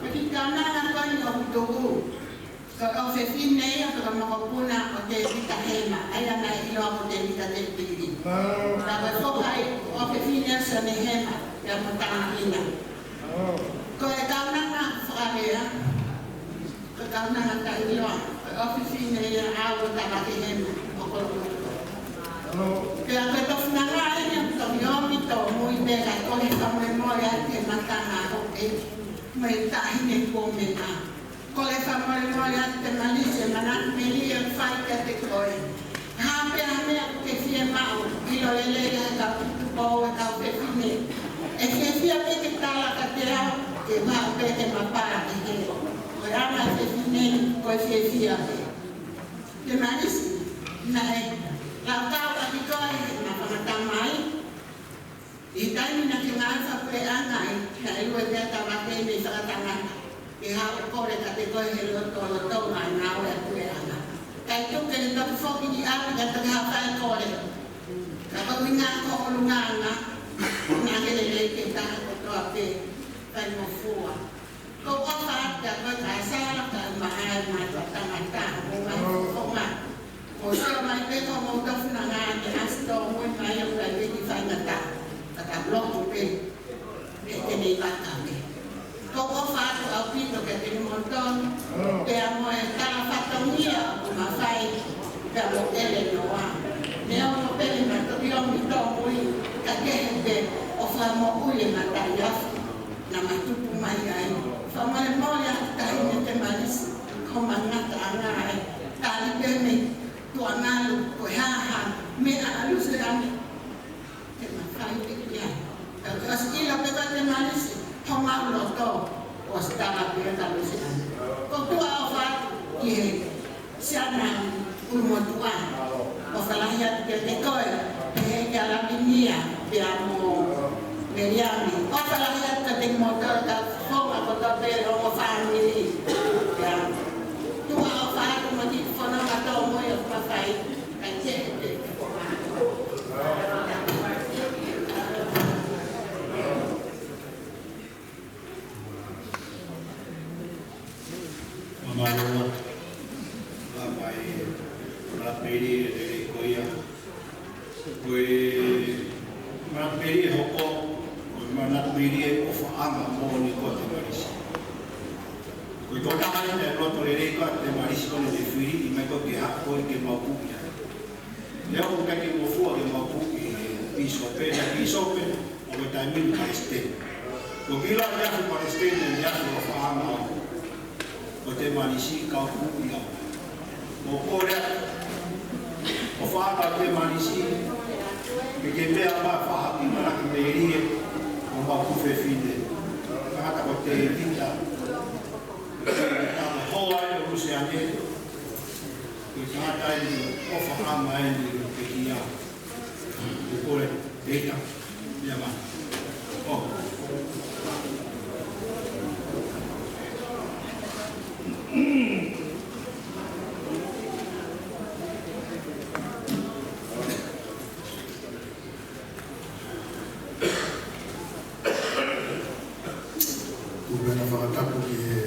ko ti ka na na ko ni ko to ko o fe fin ne ya ko mo ko puna o te vita hema aya na ilo ko te vita te pili ta ba fo kai o fe fin ne sa ne hema ya mo ta ina Kau tahu nak fakir, kau tahu nak tak iluan, ofisi ni yang awal tak pakai hem, okol. Kalau kau tahu nak ada yang tahu yang itu, mui berat, kau ni kamu mau ya dia makan aku, mereka ini kau mereka. Kau ni kamu mau ya Temalisi, mana Famili yang fight kategori. Hampir aku kesian mau, kilo lele kau Tuitupou kau Fepueli. Efesia kita lah kata que va a ver que mapa que ahora se tiene coeficiencia Temalisi na la causa di coi na pamata mai i tani na kinasa pe anai na iwe beta bate ni sa tanga e ha ko le ka te coi helo to na na wa pe ana kai tu ke ta fo ki di a ka ta ha fa ko le ka ko winga ko lunga na na ke le ke ta ko pe kai mo fuwa ko ko fa ta ko ta sa la ka ma ai ma ta ta mo ma ko ma o sa mai pe ko mo ta funa na ke asto mo ma yo ka le ki fa na ta ta blok ko pe e te nei va ta pe ko ko fa to au pi to ke te monton pe amo e ta fa to mia ma fai ka mo ele no wa ne o pe ma to yo mi to mo ka ke pe o fa mo ule na ta ya na matupu mai ai fa mai mo ya ta ni Temalisi ko mangata angai ta li pe me to analo ko ha me alu se ami ke ma fai pe ya ta skila pe ka Temalisi ko ma lo to o sta la pe ka lo se ko to a fa ye siana Kolomotua o fa la ya ke te ko e ya la minia pe amo Meriami, apa lah yang keting motor tak fong apa tak bero mo Famili, ya. Tua apa tu mesti fona atau mo yang pakai kancet. Mamaluat, lamai, rapiri dari koya, koi, rapiri hoko. Mana Famili of ama mo ni ko Temalisi. Ko to ta mai te loto le reka te marisi ko le firi I mai ko ke ha ko ke mapu ya. Ya ko ka ke mo fu ke mapu piso pe o me ta mi Palestina. Ko kila ya fu Palestina ya fu fa ma. Ko te marisi ka ku ya. Mo ko re o fa ka te marisi ke me apa fa ki mara ki me ri o ma ku fe fine. Ka ta ko te tinta. Hoa e o se ane, i tātai ni o whakama e ni te kia. O kore, deita, ia ma. O. Tūpena whakatapu ki e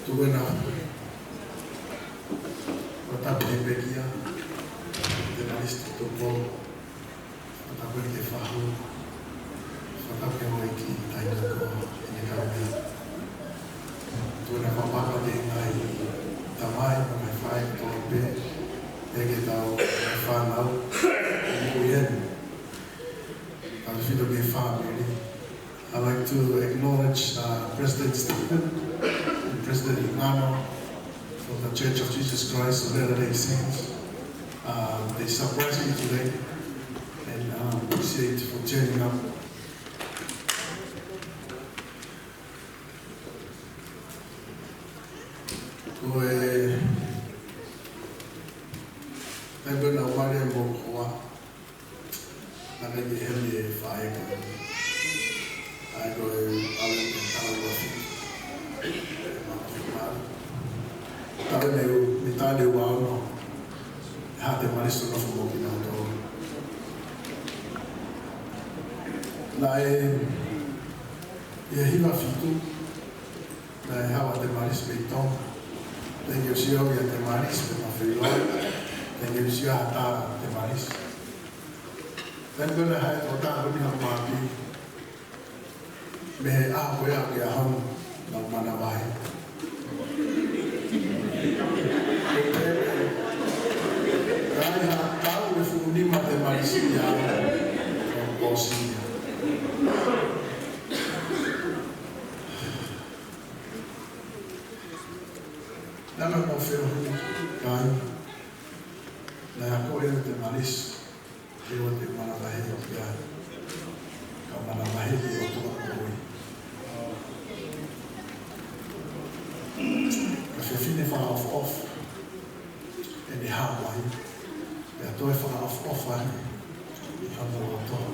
Tuena watapu he pekia, Temalisi Tuitupou, watapu he whahu, watapu he moiki tainoko I ne kaumea. Tuena whapaka te ngai tamai ma mai whae toa pe, ege tau mai whanau, uien. Tau whito ke Famili. I'd like to acknowledge President Stephen and President Ignano from the Church of Jesus Christ of Latter-day Saints. They surprised me today and appreciate for turning up. I'm going to worry about what I'm going to hear Fakaeiki. I go Alan and Kolomotua. Tare meu, mi tale wao, ha te Temalisi no fumo ki na to. Na e hiva fitu, na e hawa Temalisi beitong, te ngeusio ia Temalisi pe Fepueli, te ngeusio hata Temalisi. Then gonna hai to ta ko ni ha mapi. Me a koe a ke aham na mana wahe. Rai ha tau e whuunima Temalisi ia o Bosnia. Nana no wheo kai. Na ha koe e Temalisi e o te mana wahe o kia. Ka mana wahe o toa koe. As je vrienden van of en die haal wij, ja, door van of wij, die gaan we wel door.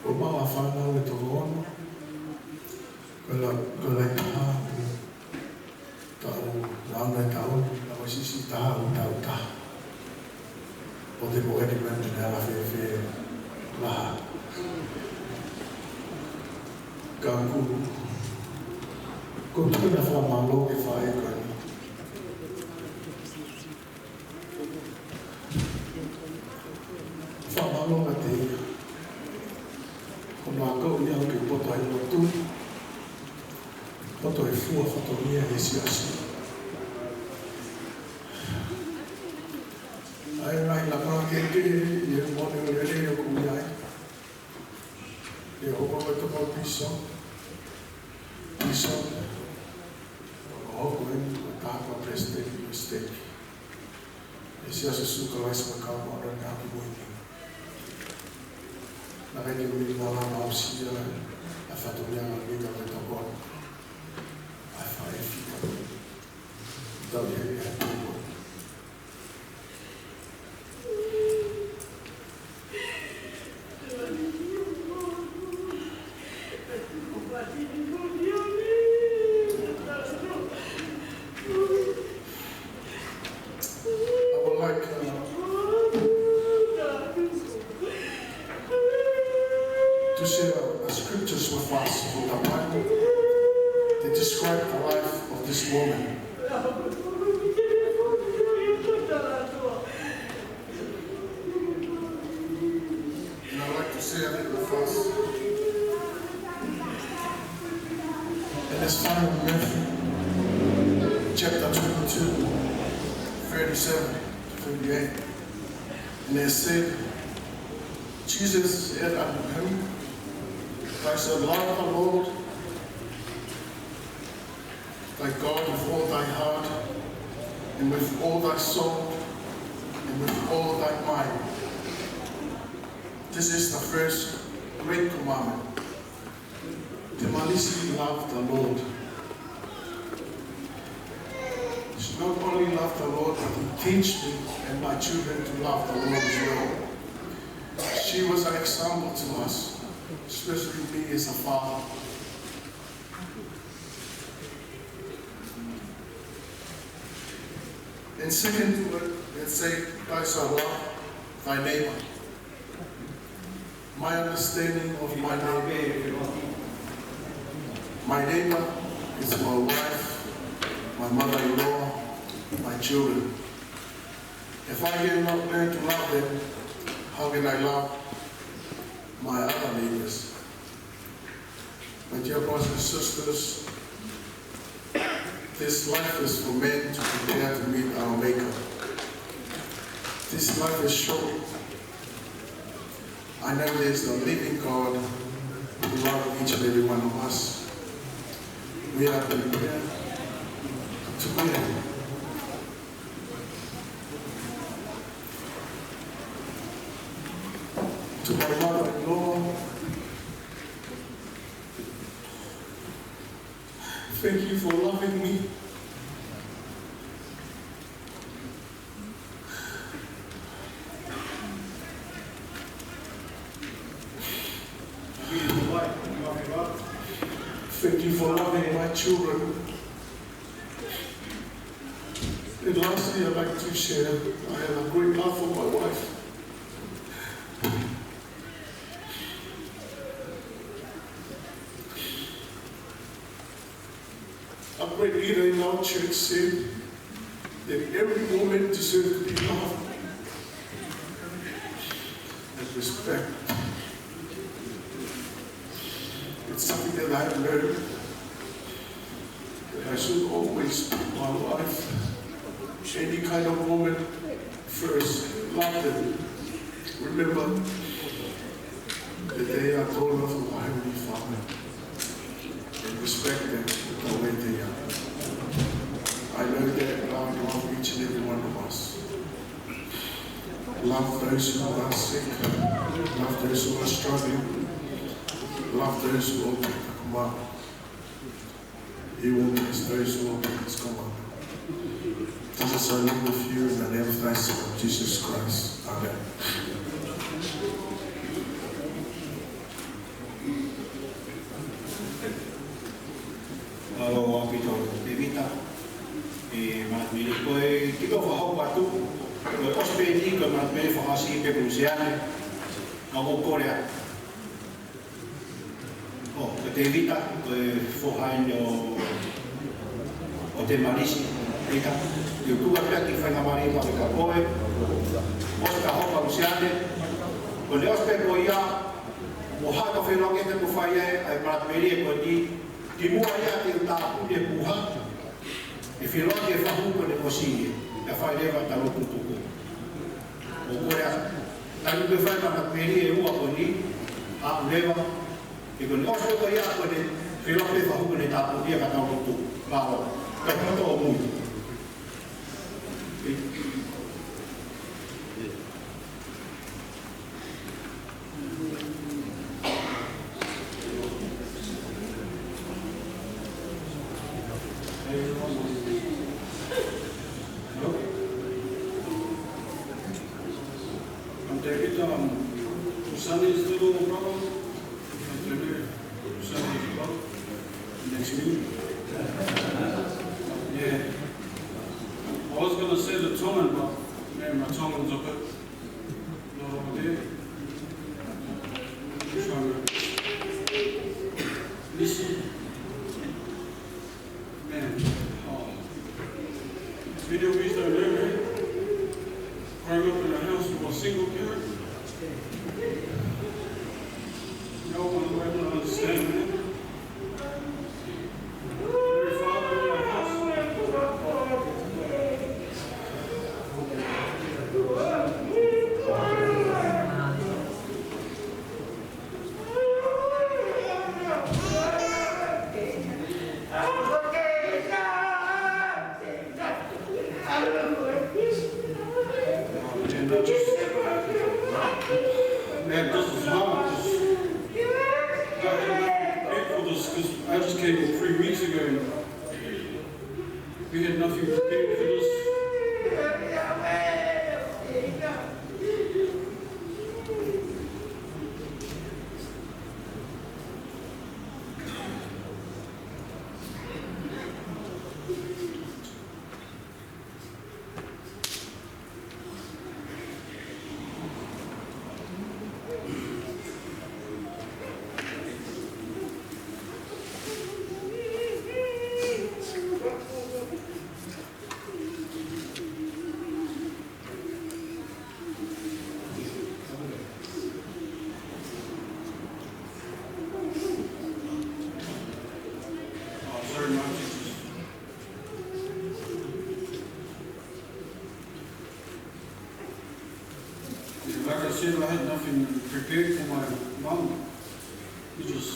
Op mama van nou het gewoon, kalau ik tahu, tahu, dat was iets niet tahu. Wat ik mooi ben in de veel laag. Kanku, kung na famalo ke Fakaeiki. Famalo mati, kung ako niya ke potay mo tu, potay fua fotonia esiasi. Ay la mga kete, yung mo ni Lele yung kumiyay. Yung ko ito mo piso. Ako rin matapa president yung mistake. E siya susukalay sa magkakaroon ng aking buhay. Nakikinig na lang ako siya at patuloy ang mga katapon. Ay Fakaeiki. Dahil yan po. To share scriptures with us from the Bible that describe the life of this woman. chapter 22, 37 to 38. And they said, Jesus said unto him, Thou shalt love the Lord thy God with all thy heart, and with all thy soul, and with all thy mind. This is the first great commandment. Temalisi loved the Lord. She not only loved the Lord, but he teach me and my children to love the Lord as well. She was an example to us, especially me as a father. And second to it, let's say, thou shalt love thy neighbor. My understanding of my neighbor is my wife, my mother-in-law, my children. If I cannot learn to love them, how can I love my other neighbors? My dear brothers and sisters, this life is for men to prepare to meet our Maker. This life is short. I know there's a living God who loves each and every one of us. We are prepared to meet Him. To my mother-in-law, thank you for loving me. Thank you for loving my children. And lastly, I'd like to share, I have a great love for my wife. A great leader in our church said that every woman deserves to be loved and respect. It's something that I've learned, that I should always put my wife, any kind of woman, first. Love them. Remember that they are daughters of our Heavenly Father, and respect them the way they are. I know that God loves each and every one of us. Love those who are sick, love those who are struggling, love those who obey the command. He will bless those who obey His command. Jesus, I live with you in the name of thy Son, Jesus Christ. Amen. Alo apito Devita matmili koe kiko whahau atu koe ospedi koe matmili whahasi Fepueli ngamo Korea koe Devita koe whahain o Temalisi Devita Tuitupou pia ki whaingamari ma ka koe oska hopa Fepueli koe le ospe koe ia mo haka whenonge te kuwhaia ai matmili koe di Ki mua ia te utapu le puha, e whiroa ke whahuko le kosini, e whai lewa talo Tuitupou. O korea, tani pe whai mana peri e ua koni, a ulewa, e koni oso ko ia kone, whiroa ke whahuko le tapu ia ka talo Tuitupou. Pao, ka koto o mui. Sunny's little brother, Sunny's brother, next week. Yeah. I was going to say the Tongan, but man, my Tongan's a bit not over there. Listen. Man, video we used to live in, growing up in a house with a single parent. No one will ever understand it. Every father in the house Man, this is hard. Because I just came 3 weeks ago and we had nothing prepared for this. Like I said, I had nothing prepared for my mom. We just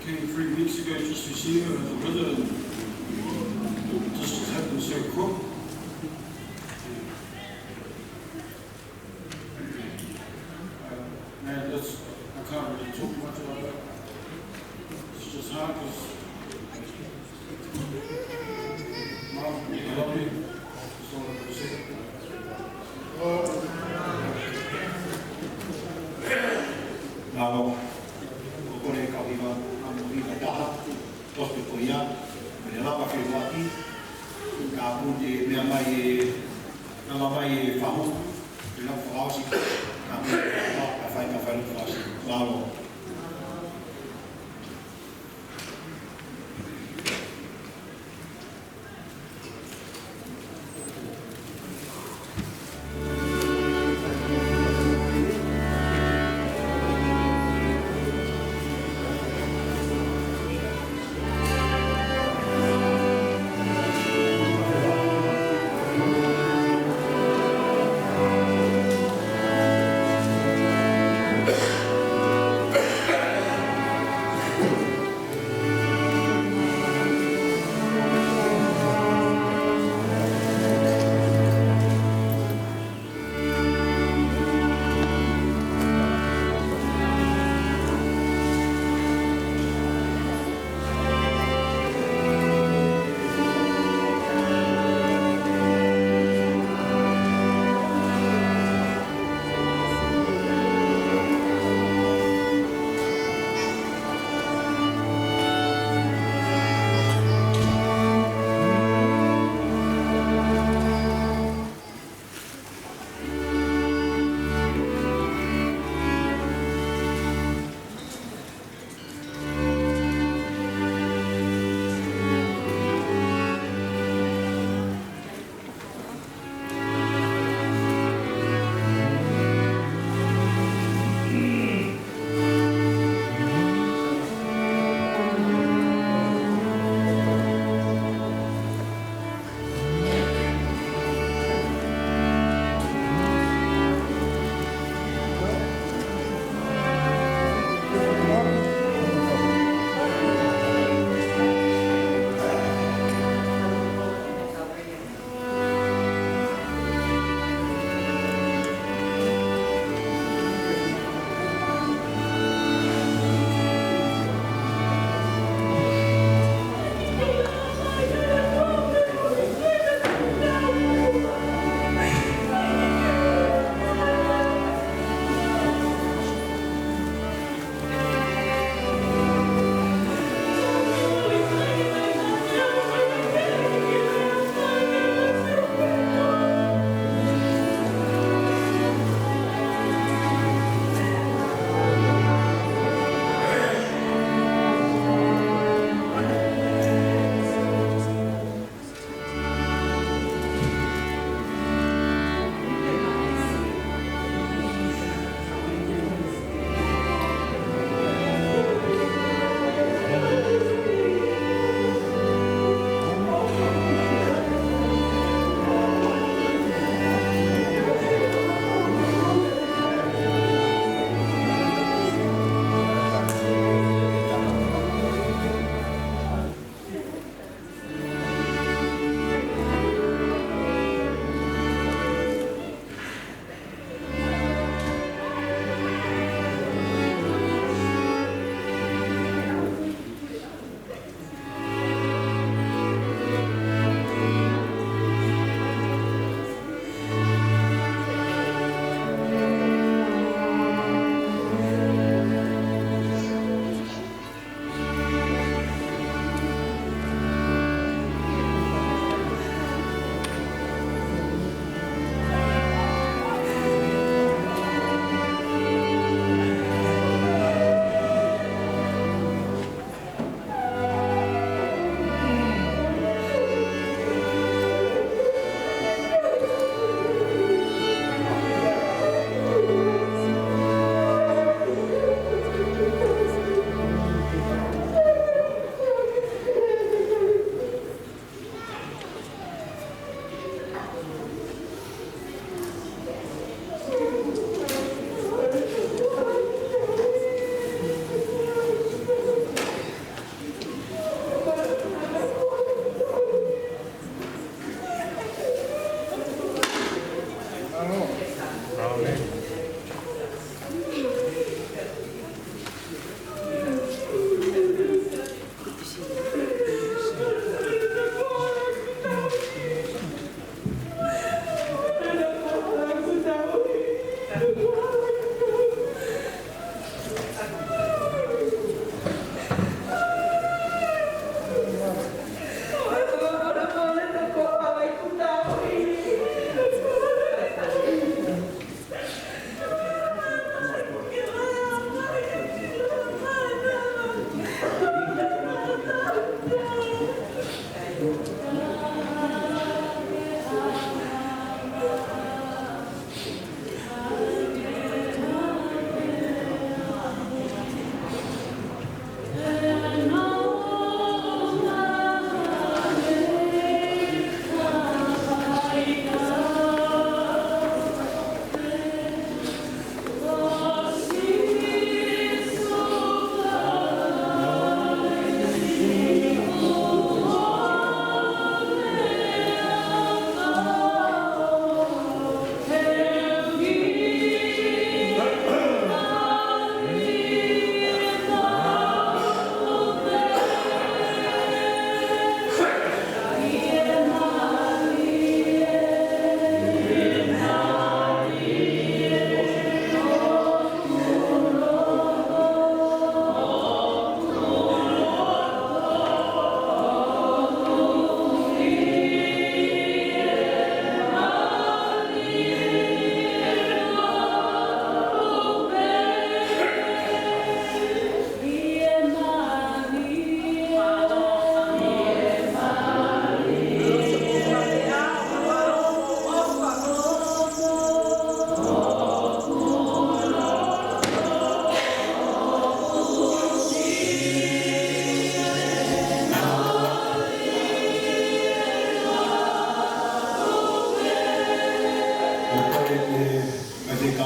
came 3 weeks ago just to see her as a brother, and just happened so quick. Man, I can't really talk much about that. It's just hard because Mom, I love you. That's all I'm going to say. Nalo, kore ka viva, amo viva taha, toste ko ia, me lava ke waki, ka punte mea mai nama mai whamu, me lava whaasi, ka whai whaasi, nalo.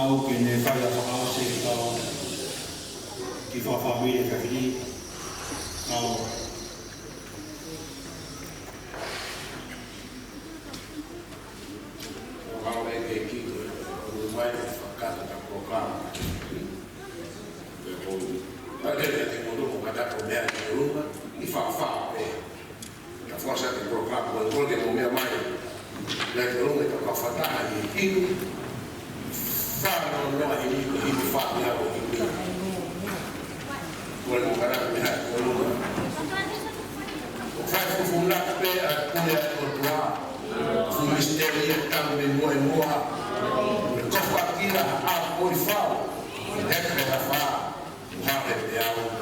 mau ke ne whai a whakaose ki tau ki whawhamiri Famili. Força de proclama quando todo que comia mais, né? Que não é para fatar e aquilo, fala não é e fala já o que quando o cara me dá coluna, o faz fundar pé a colher o o mistério também não é compartilha a porifal, é que ela fala, o arrepiado.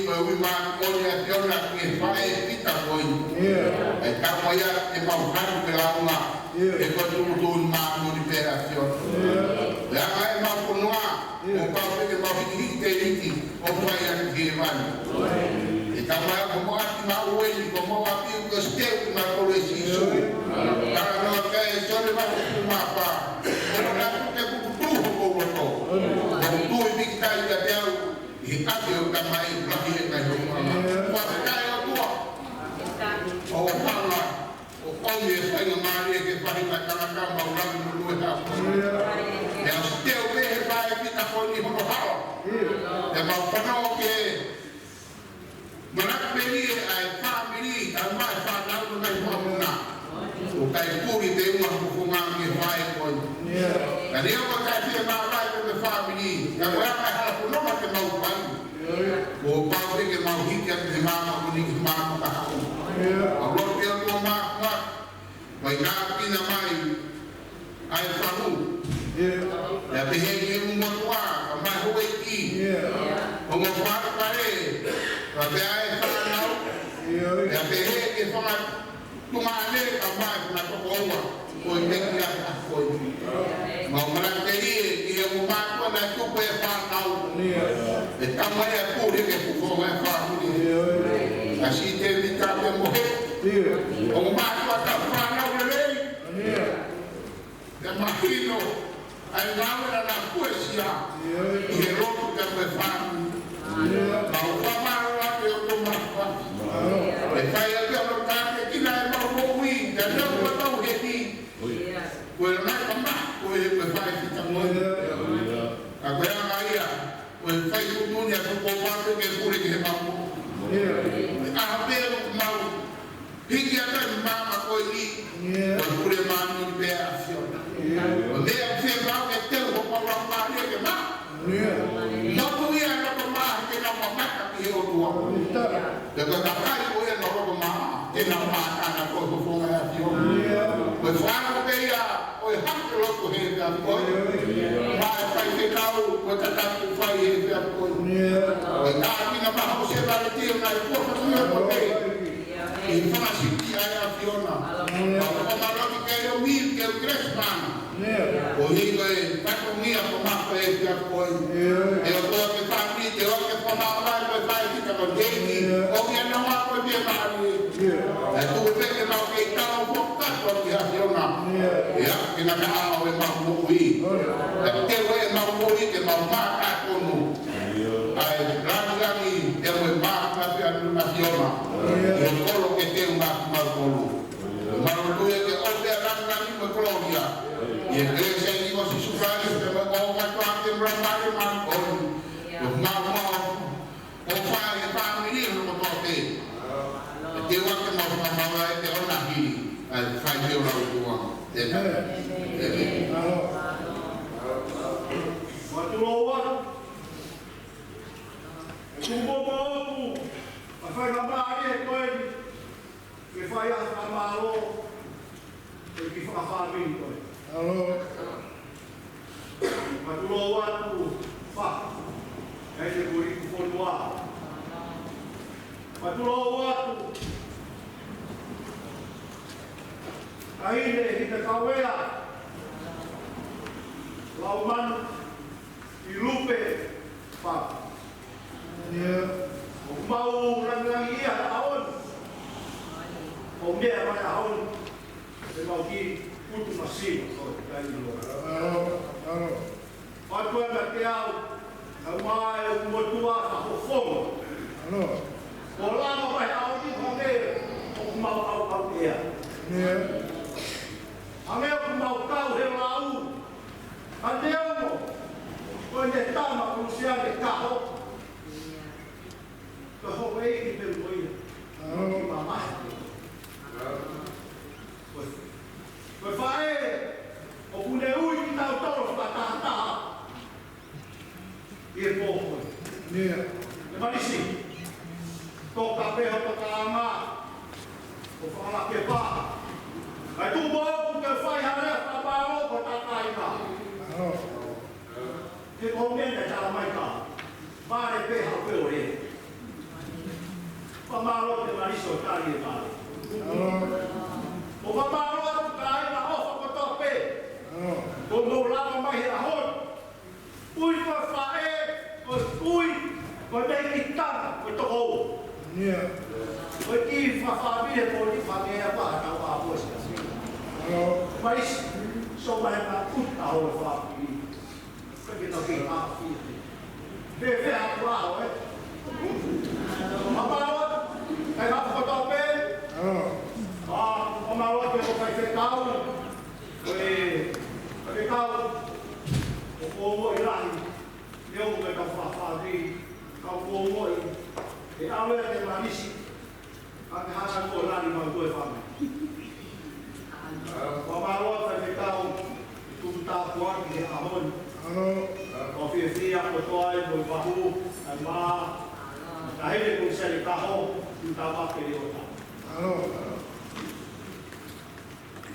Mau we ma ko ya fiona ke fae pita ko e ka ya e pa uharu ke la una e ko tu ma mo di operación ya ai ma ko noa o pa ke ma hi te riki o pa ya ke man e ka ma ko ma ti ma o e ko ma pi ko ste ma ko le si so para no ke so le ma ma pa pero na ke ku tu ko ko ko tu i ki kai ya te i ate o ka mai plahi e kai o mana wa kai o tua o pala o onde e fai o mari e ke fai ka karaka ma ura no lue ha e o te o e vai e pita ko ni ho hala e ma pana o ke mana peli ai famili ai mai fa na no mai ho na o kai puri te uma ko ma ke vai ko na dia ko kai te ma vai ko me famili ya wa mai hala ko no ma ke mau vai o pau ke mau hiki ke ma ma ko ni ma ka ha o lo ke ko ma vai na pina mai ai famu ya te he ke mo tua ka mai ho iki o mo fa pare ka te ai fa na ya te he ke fa tu ma le ka mai na ko wa ko te ki a ko ma mara te ri ki mo ma ko na tu pe fa na e ta mai a ku ke ku fa fa ni asi te ni ka pe mo he o ma ko ta fa na te imagino ai ngāwera nā poesia i he roto te me whānu ma o whamaro ate o tō mawhaki e whai ake o tāke kina e mau mōwi te nau matau he ni koe nai ka mā koe he me whai ki ta moi a koe anga ia koe whai kutuni a tuko wātu ke kure ki he mau a hapea o mau hiki a tai māma koe ni koe kure mānu ni pēa a fiona o mea pia mau ke teu ho paura māria ke mā no kuia no ko mā ke na mamaka ki o tua te koe kakai koe no roko mā ke na mā kāna koe ko fonga a fiona koe whāna ke ia koe hake loko he ka koe mā e whai ke nau koe tatatu whai he ka koe koe kākina maha o se vare tia nai kua whakuia koe i whanasiki ai a fiona o whamaraki kei o mil kei o Gresman o hi koe takongia ko mako e kia koe e o toa ke whamiri te o ke whamawai koe whai ki ka koe keiki o kia noa koe pia maari e tuwe peke mau kei tau whakato ki a fiona e a kina ka ao e mau mui e te we mau mui ke mau maka konu ai rangi e we maka pia nuna fiona e o kolo ke te unga kumau kolu maro tuye ke ope rangi me Colombia y el iglesia y los sufragios de la boca que ramare man con los mamá o fare famili no toque te wa que nos mamá de ona hi al faio la tua de Watuloa Kumboboku Afai mamari e koe Ke fai a whamaro E ki whakawhawin koe Watuloa tu Wha E te kuri kufonua Watuloa tu Kaine i te kawea Lauman I lupe Wha O mau rangangi ia aon O mea mai aon Se mau ki putu masino Kai loa Patua na te au Ka mai o kumotua Ka hofonga O lama mai aon I honge O mau au ea Hange o mau kau he lau Ante ono Koe ne tama kurusiane kaho Ka hoi ki te moia Ki mamai Koe whae O kune ui ki tau toro whakataha I e pōkoe Temalisi Tō ka peho tō ka anga O whaala ke pā Kai tū mōku ke whai harea whaparo ko takai ka Ke kongene tala mai ka Māre peha peo re mamalo Temalisi o tali e male. O mamalo kai na ofa ko tope. Ko mo lava mai a hon. Ui ko fae, ko ui, ko dei kita, ko to o. Ko ki fa famili ko ni fa me apa ta wa po sia. Mas so mai na puta o fa. Ko ki no ki a fi. Ve a qua Mamalo, kai va ko tope. Mamalo ke ko kai fe kau. Kai kau. O mo ilani. Leo mo ka fa ri. Ka o mo i. E awe te Temalisi. Ka hana ko lani ma ko fa. Mamalo kai fe kau. Tu ta kwa ki a hon. Ko fi a ko toai mo bahu. Ma Kahit kung siya ikaho, yung tama kiliota.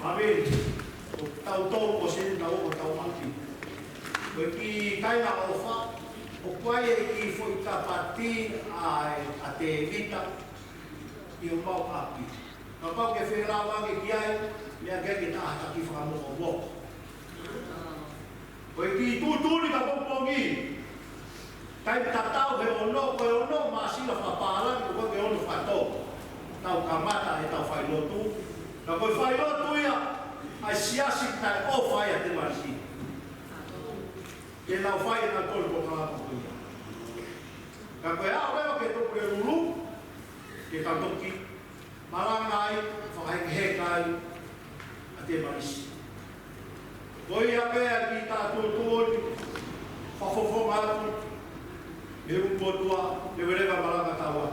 Famili, tau-tau ko siya tau o tau-maki. Bagi kaya ofa, o kaya ifo itapati ay ate vita, yung mau api. Kapag keferawa kikiyay, niya kaya kita ataki fa mo obo. Bagi tutuli ka pongpongi. Kai tatau he ono masila papala ko ke ono fato tau kamata e tau Failotu na ko Failotu ia ai siasi tai o fai te Temalisi ke na fai na tol ko ka ko ka ko a o ke to ke lulu ke ta toki malangai fai he kai a Temalisi ko ia pe kita tutun fofo matu eu botua, eu leva malanga tawa.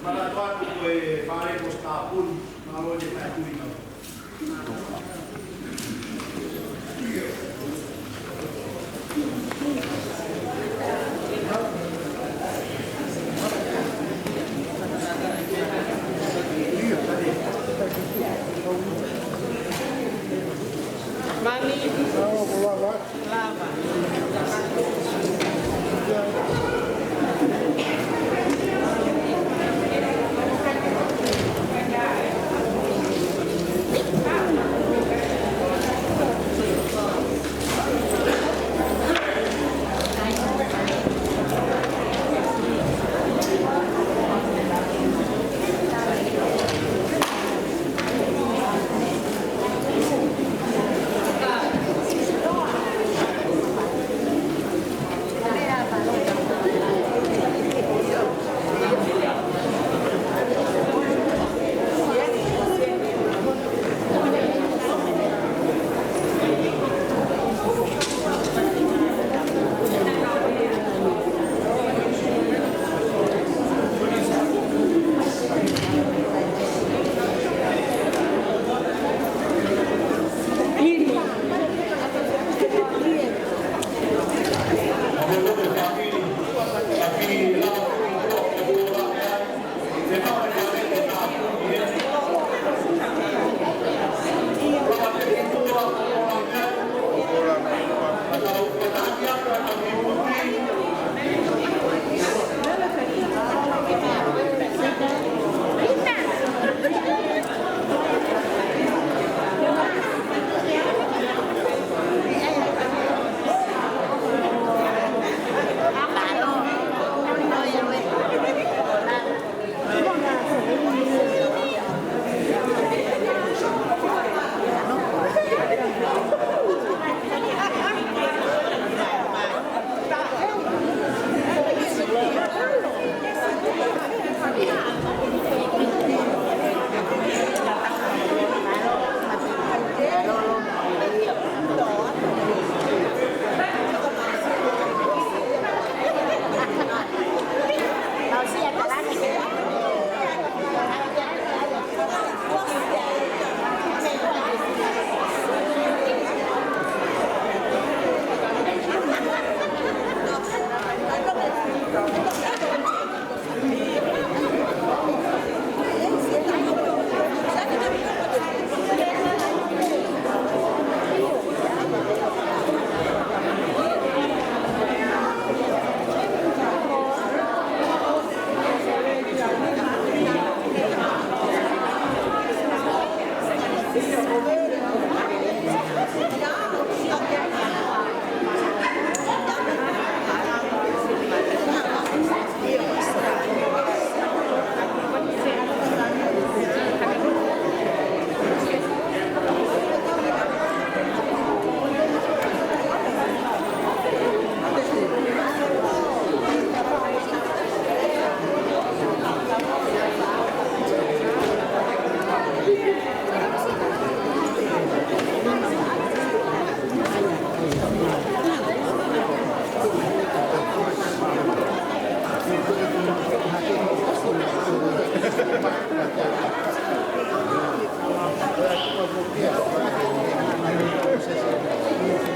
Malatua tu foi fare posta pun, malo de tu ina. Mani, lava.